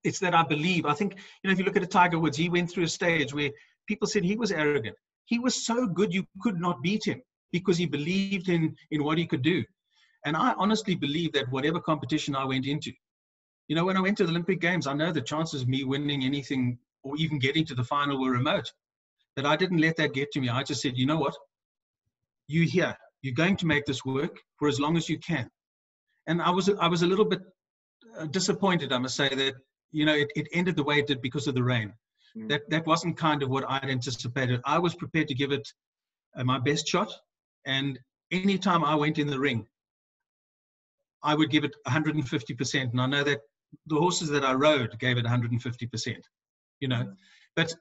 It's that I believe. I think, if you look at a Tiger Woods, he went through a stage where people said he was arrogant. He was so good you could not beat him because he believed in what he could do. And I honestly believe that whatever competition I went into, when I went to the Olympic Games, I know the chances of me winning anything or even getting to the final were remote. But I didn't let that get to me. I just said, you know what? You're here. You're going to make this work for as long as you can. And I was a little bit disappointed, I must say, that it ended the way it did because of the rain. That wasn't kind of what I'd anticipated. I was prepared to give it my best shot, and anytime I went in the ring, I would give it 150%. And I know that the horses that I rode gave it 150%. But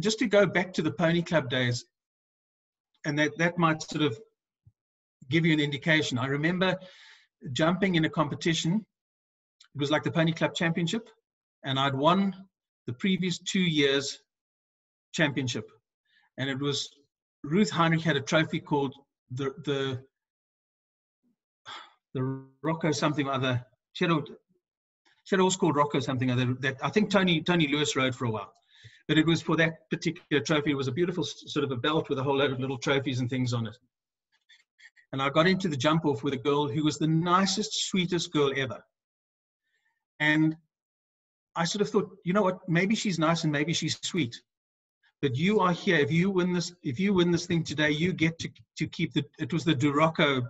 just to go back to the Pony Club days, and that might sort of give you an indication. I remember jumping in a competition. It was like the Pony Club Championship, and I'd won the previous 2 years championship. And it was Ruth Heinrich had a trophy called the Rocco something or other. She had a horse called Rocco something or other that I think Tony Lewis rode for a while. But it was for that particular trophy. It was a beautiful sort of a belt with a whole load of little trophies and things on it. And I got into the jump off with a girl who was the nicest, sweetest girl ever. And I sort of thought, you know what, maybe she's nice and maybe she's sweet. But you are here. If you win this thing today, you get to keep it was the Durocco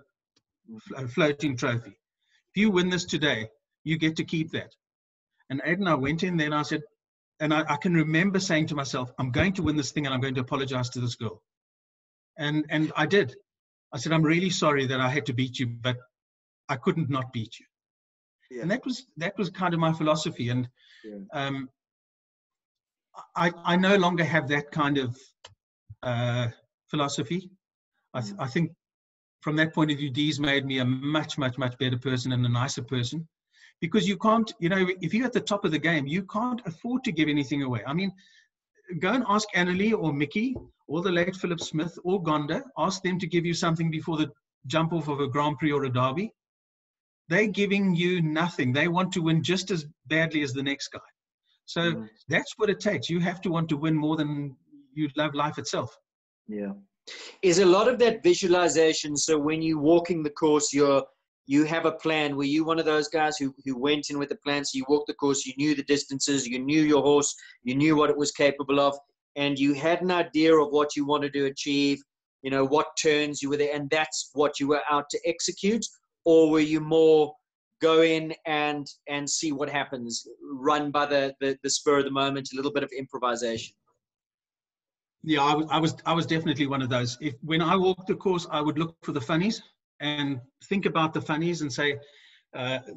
floating trophy. If you win this today, you get to keep that. And Aidan, I went in there and I said, and I can remember saying to myself, I'm going to win this thing and I'm going to apologize to this girl. And I did. I said, I'm really sorry that I had to beat you, but I couldn't not beat you. Yeah. And that was kind of my philosophy. And I no longer have that kind of philosophy. I think from that point of view, Dee's made me a much, much, much better person and a nicer person. Because you can't, you know, if you're at the top of the game, you can't afford to give anything away. I mean, go and ask Annalie or Mickey or the late Philip Smith or Gonda. Ask them to give you something before the jump off of a Grand Prix or a Derby. They're giving you nothing. They want to win just as badly as the next guy. So that's what it takes. You have to want to win more than you love life itself. Yeah. Is a lot of that visualization, so when you're walking the course, you have a plan? Were you one of those guys who went in with a plan? So you walked the course, you knew the distances, you knew your horse, you knew what it was capable of, and you had an idea of what you wanted to achieve, you know, what turns you were there, and that's what you were out to execute? Or were you more go in and see what happens, run by the spur of the moment, a little bit of improvisation? Yeah, I was definitely one of those. When I walked the course, I would look for the funnies and think about the funnies and say,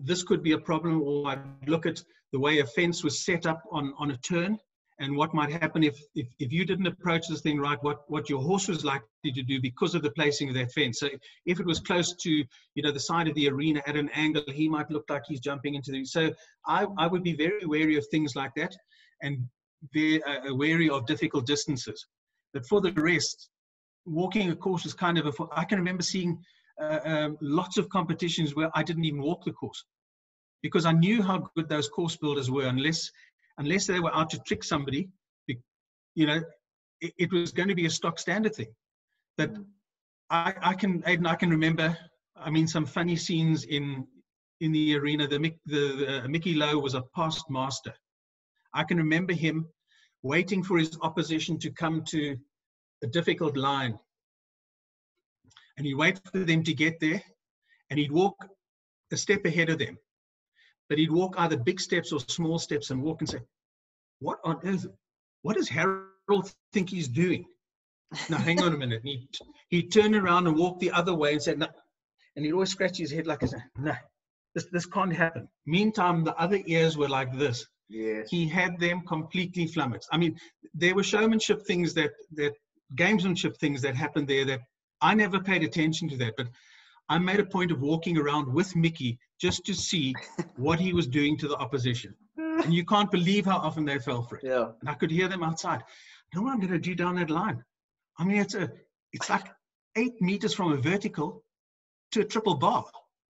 this could be a problem. Or I'd look at the way a fence was set up on a turn and what might happen if you didn't approach this thing right, what your horse was likely to do because of the placing of that fence. So if it was close to, you know, the side of the arena at an angle, he might look like he's jumping into the... So I would be very wary of things like that and be wary of difficult distances. But for the rest, walking a course was kind of I can remember seeing lots of competitions where I didn't even walk the course because I knew how good those course builders were. Unless they were out to trick somebody, you know, it was going to be a stock standard thing. But I can remember, I mean, some funny scenes in the arena. The Mickey Lowe was a past master. I can remember him waiting for his opposition to come to a difficult line. And he'd wait for them to get there, and he'd walk a step ahead of them. But he'd walk either big steps or small steps and walk and say, what on earth, what does Harold think he's doing? Now, hang on a minute. And he'd turn around and walk the other way and say, no. And he'd always scratch his head like, no, this can't happen. Meantime, the other ears were like this. Yes. He had them completely flummoxed. I mean, there were showmanship things that gamesmanship things that happened there that I never paid attention to that, but I made a point of walking around with Mickey just to see what he was doing to the opposition. And you can't believe how often they fell for it. Yeah. And I could hear them outside. I know what I'm going to do down that line. I mean, it's like 8 meters from a vertical to a triple bar.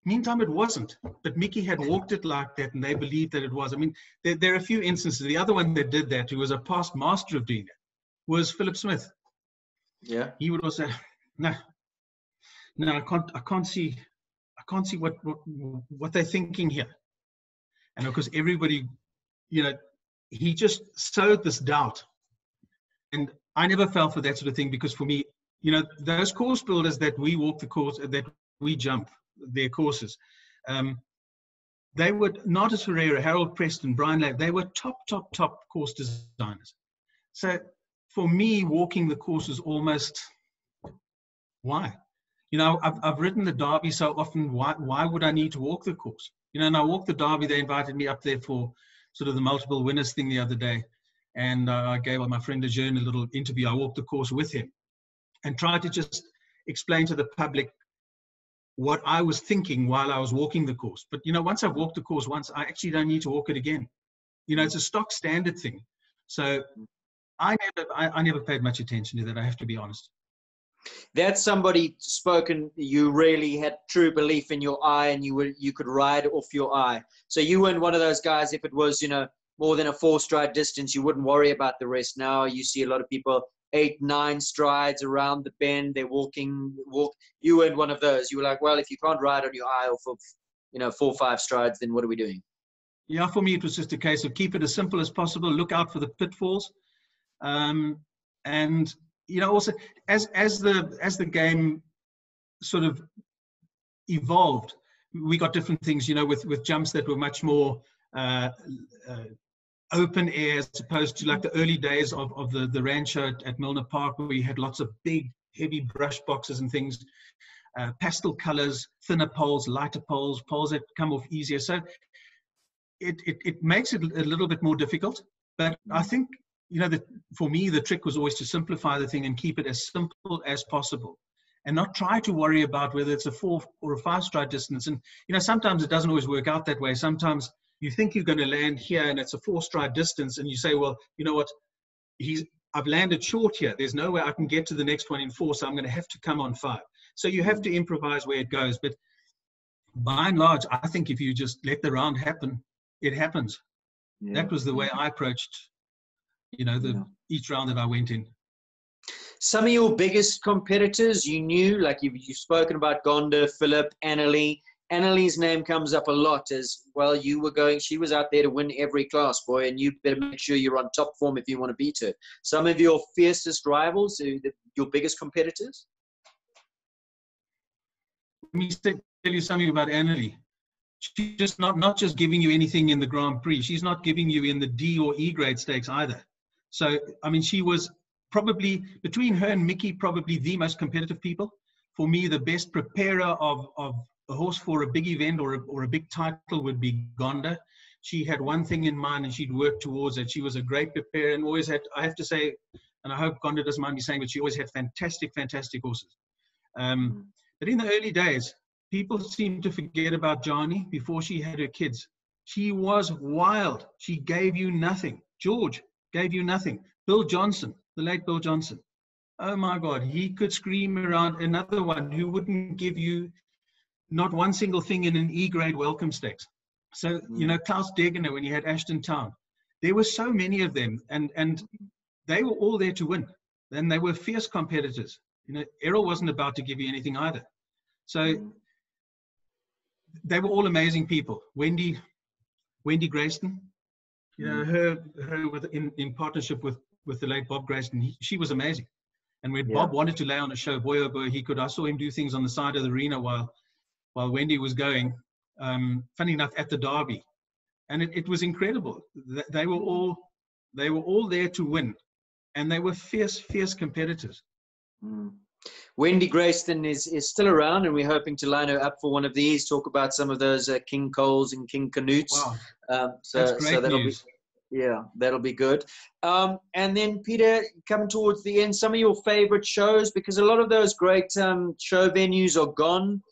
Meantime, it wasn't. But Mickey had walked it like that, and they believed that it was. I mean, there are a few instances. The other one that did that, who was a past master of doing that, was Philip Smith. Yeah. He would also, no, I can't see what they're thinking here. And of course, everybody, you know, he just sowed this doubt. And I never fell for that sort of thing because for me, you know, those course builders that we walk the course, that we jump their courses, they were Nartis Ferreira, Harold Preston, Brian Lave, they were top course designers. So for me, walking the course is almost, why? You know, I've ridden the Derby so often, why would I need to walk the course? You know, and I walked the Derby, they invited me up there for sort of the multiple winners thing the other day. And I gave my friend Lejeune a little interview. I walked the course with him and tried to just explain to the public what I was thinking while I was walking the course. But, you know, once I've walked the course once, I actually don't need to walk it again. You know, it's a stock standard thing. So I never paid much attention to that, I have to be honest. That's somebody spoken, you really had true belief in your eye and you could ride off your eye. So you weren't one of those guys, if it was, you know, more than a 4-stride distance, you wouldn't worry about the rest. Now you see a lot of people 8, 9 strides around the bend, they're walk. You weren't one of those. You were like, well, if you can't ride on your eye off of, you know, 4 or 5 strides, then what are we doing? Yeah, for me, it was just a case of keep it as simple as possible, look out for the pitfalls. And, you know, also as the game sort of evolved, we got different things, you know, with jumps that were much more open air as opposed to like the early days of the rancho at Milner Park, where you had lots of big, heavy brush boxes and things, pastel colors, thinner poles, lighter poles that come off easier. So it makes it a little bit more difficult. But I think, you know, for me, the trick was always to simplify the thing and keep it as simple as possible. and not try to worry about whether it's a 4 or a 5 stride distance. And, sometimes it doesn't always work out that way. Sometimes you think you're going to land here and it's a 4 stride distance, and you say, well, you know what, I've landed short here. There's no way I can get to the next one in 4, so I'm going to have to come on 5. So you have to improvise where it goes. But by and large, I think if you just let the round happen, it happens. Yeah. That was the way I approached, each round that I went in. Some of your biggest competitors you knew, like you've spoken about Gonda, Philip, Annalie. Annalie's name comes up a lot as well. She was out there to win every class, boy, and you better make sure you're on top form if you want to beat her. Some of your fiercest rivals, your biggest competitors? Let me tell you something about Annalie. She's just not just giving you anything in the Grand Prix. She's not giving you in the D or E grade stakes either. So, I mean, she was probably, between her and Mickey, probably the most competitive people. For me, the best preparer of a horse for a big event or a big title would be Gonda. She had one thing in mind and she'd work towards it. She was a great preparer and always had, I have to say, and I hope Gonda doesn't mind me saying, but she always had fantastic, fantastic horses. But in the early days, people seem to forget about Johnny before she had her kids. She was wild. She gave you nothing. George gave you nothing. Bill Johnson, the late Bill Johnson. Oh my God, he could scream around. Another one who wouldn't give you not one single thing in an E-grade welcome stakes. So, Klaus Degener, when he had Ashton Town, there were so many of them, and they were all there to win. And they were fierce competitors. Errol wasn't about to give you anything either. So they were all amazing people. Wendy Grayston, her in partnership with the late Bob Grayston, she was amazing. And when Bob wanted to lay on a show, boy oh boy, he could. I saw him do things on the side of the arena while Wendy was going. Funny enough, at the Derby, and it was incredible. They were all there to win, and they were fierce competitors. Wendy Grayston is still around, and we're hoping to line her up for one of these. Talk about some of those King Coles and King Canutes. Wow. That's great news. That'll be good. And then, Peter, coming towards the end, some of your favorite shows, because a lot of those great show venues are gone.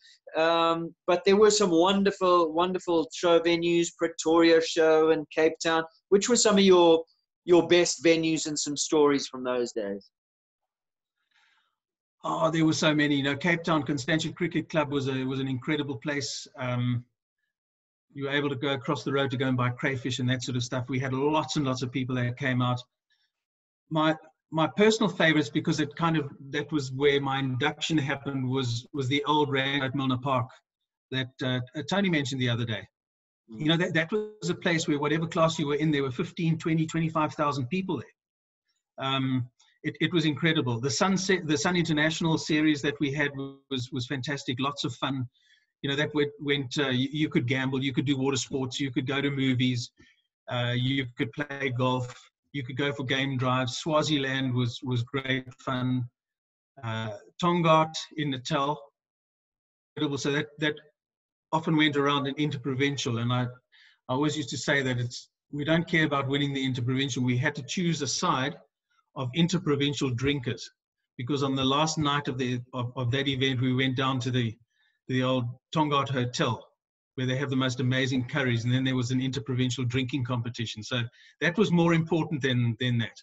But there were some wonderful, wonderful show venues, Pretoria Show and Cape Town. Which were some of your best venues and some stories from those days? Oh, there were so many. Cape Town Constantia Cricket Club was an incredible place. You were able to go across the road to go and buy crayfish and that sort of stuff. We had lots and lots of people that came out. My personal favorites, because that was where my induction happened, was the old Rand at Milner Park that Tony mentioned the other day. That was a place where whatever class you were in, there were 15, 20, 25,000 people there. It was incredible. The Sun International series that we had was fantastic. Lots of fun. That went. You could gamble. You could do water sports. You could go to movies. You could play golf. You could go for game drives. Swaziland was great fun. Tongaat in Natal. So that often went around an interprovincial, and I always used to say that we don't care about winning the interprovincial. We had to choose a side of interprovincial drinkers, because on the last night of that event, we went down to the old Tongaat Hotel, where they have the most amazing curries, and then there was an interprovincial drinking competition. So that was more important than that.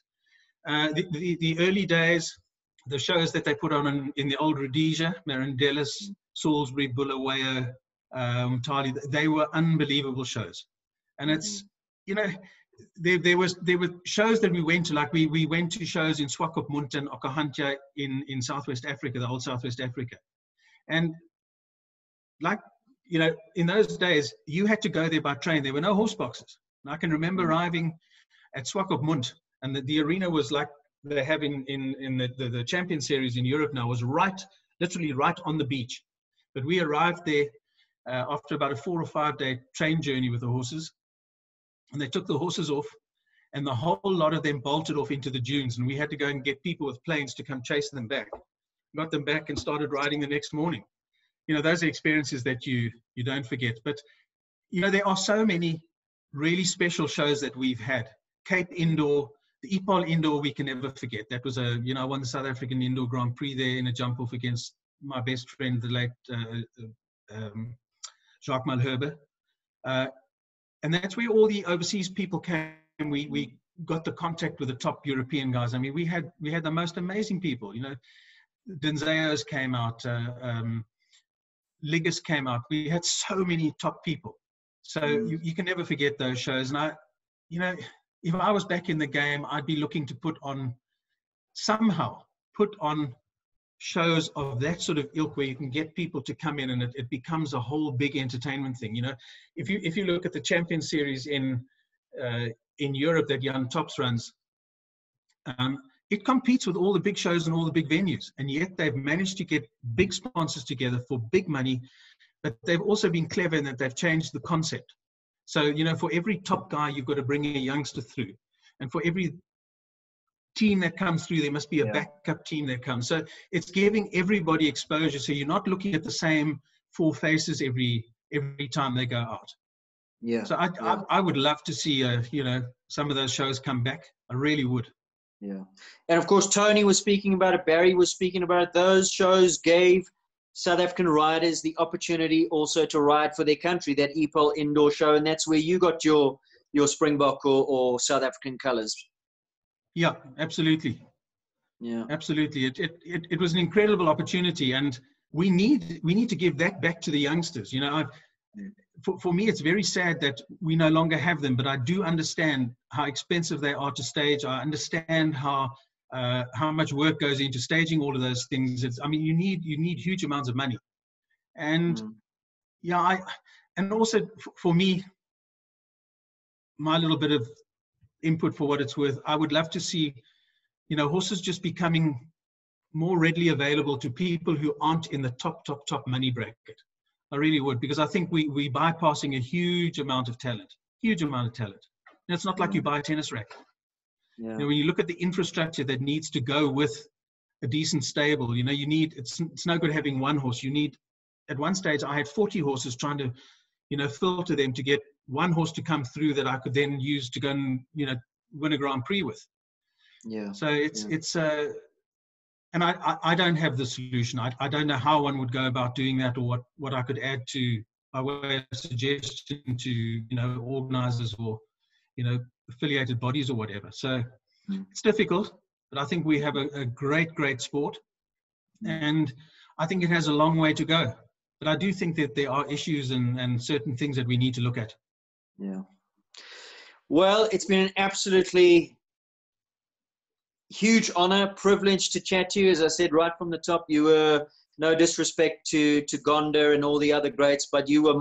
The early days, the shows that they put on in the old Rhodesia, Marandellas, Salisbury, Bulawayo, Umtali, they were unbelievable shows. And it's, there were shows that we went to, like we went to shows in Swakopmund and Okahandja in Southwest Africa, the old Southwest Africa. And in those days, you had to go there by train. There were no horse boxes. And I can remember arriving at Swakopmund, and the arena was like they have in the Champion Series in Europe now, was literally right on the beach. But we arrived there after about a 4 or 5 day train journey with the horses. And they took the horses off, and the whole lot of them bolted off into the dunes. And we had to go and get people with planes to come chase them back. Got them back and started riding the next morning. Those are experiences that you don't forget. But, there are so many really special shows that we've had. Cape Indoor, the EPOL Indoor, we can never forget. That was I won the South African Indoor Grand Prix there in a jump-off against my best friend, the late Jacques Malherbe. And that's where all the overseas people came. We got the contact with the top European guys. I mean, we had the most amazing people. You know, Denzeos came out, Liggis came out. We had so many top people. So you can never forget those shows. And you know, if I was back in the game, I'd be looking to put on shows of that sort of ilk where you can get people to come in and it becomes a whole big entertainment thing. You know, if you look at the Champions Series in Europe that Jan Tops runs, it competes with all the big shows and all the big venues, and yet they've managed to get big sponsors together for big money. But they've also been clever in that they've changed the concept. So, you know, for every top guy, you've got to bring a youngster through, and for every team that comes through, there must be a backup team that comes. So it's giving everybody exposure. So you're not looking at the same four faces every time they go out. Yeah. So I would love to see you know, some of those shows come back. I really would. Yeah. And of course, Tony was speaking about it. Barry was speaking about it. Those shows gave South African riders the opportunity also to ride for their country, that EPOL indoor show. And that's where you got your Springbok or South African colors. Yeah, absolutely. Yeah, absolutely. It was an incredible opportunity, and we need to give that back to the youngsters. You know, for me, it's very sad that we no longer have them, but I do understand how expensive they are to stage. I understand how much work goes into staging all of those things. I mean, you need huge amounts of money, and and also for me, my little bit of input for what it's worth, I would love to see, you know, horses just becoming more readily available to people who aren't in the top money bracket. I really would, because I think we bypassing a huge amount of talent. And it's not like you buy a tennis racket. Yeah. You know, when you look at the infrastructure that needs to go with a decent stable, you know, it's no good having one horse. You need, at one stage, I had 40 horses trying to, you know, filter them to get one horse to come through that I could then use to go and, you know, win a Grand Prix with. Yeah. So it's and I don't have the solution. I don't know how one would go about doing that, or what I could add to by way of suggestion to, you know, organizers or, you know, affiliated bodies or whatever. So it's difficult, but I think we have a great sport, and I think it has a long way to go. But I do think that there are issues and certain things that we need to look at. Yeah. Well, it's been an absolutely huge honor, privilege to chat to you. As I said right from the top, you were, no disrespect to Gonda and all the other greats, but you were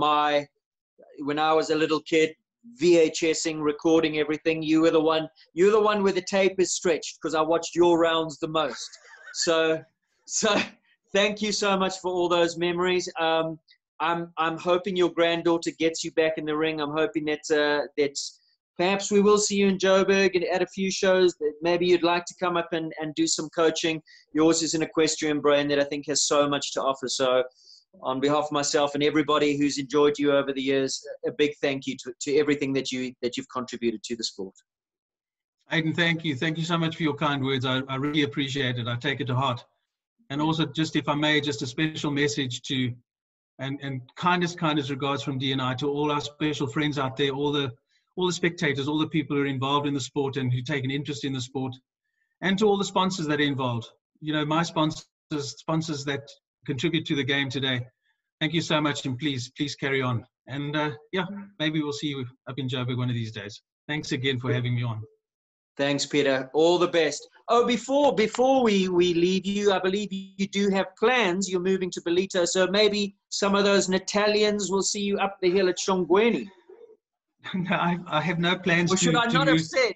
when I was a little kid, VHSing, recording everything. You were the one where the tape is stretched, because I watched your rounds the most. So thank you so much for all those memories. I'm hoping your granddaughter gets you back in the ring. I'm hoping that perhaps we will see you in Joburg and at a few shows that maybe you'd like to come up and do some coaching. Yours is an equestrian brain that I think has so much to offer. So on behalf of myself and everybody who's enjoyed you over the years, a big thank you to everything that you've contributed to the sport. Aidan, thank you. Thank you so much for your kind words. I really appreciate it. I take it to heart. And also, just if I may, just a special message to, and kindest regards from D&I to all our special friends out there, all the spectators, all the people who are involved in the sport and who take an interest in the sport, and to all the sponsors that are involved. You know, my sponsors that contribute to the game today. Thank you so much, and please carry on. And maybe we'll see you up in Joburg one of these days. Thanks again for having me on. Thanks, Peter. All the best. Oh, before we leave you, I believe you do have plans. You're moving to Belito, so maybe some of those Natalians will see you up the hill at Shongweni. No, I have no plans. Or should I not have said?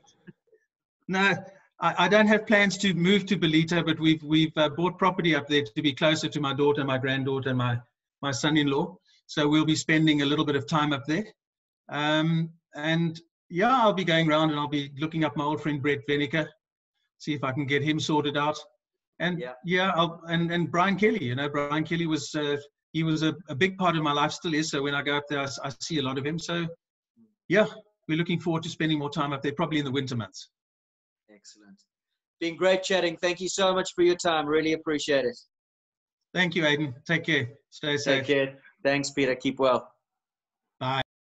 No, I don't have plans to move to Belito, but we've bought property up there to be closer to my daughter, my granddaughter, and my son-in-law. So we'll be spending a little bit of time up there. And yeah, I'll be going around and I'll be looking up my old friend Brett Venica, see if I can get him sorted out. And and Brian Kelly. You know, Brian Kelly was he was a big part of my life, still is. So when I go up there, I see a lot of him. So yeah, we're looking forward to spending more time up there, probably in the winter months. Excellent. Been great chatting. Thank you so much for your time. Really appreciate it. Thank you, Aidan. Take care. Stay safe. Take care. Thanks, Peter. Keep well.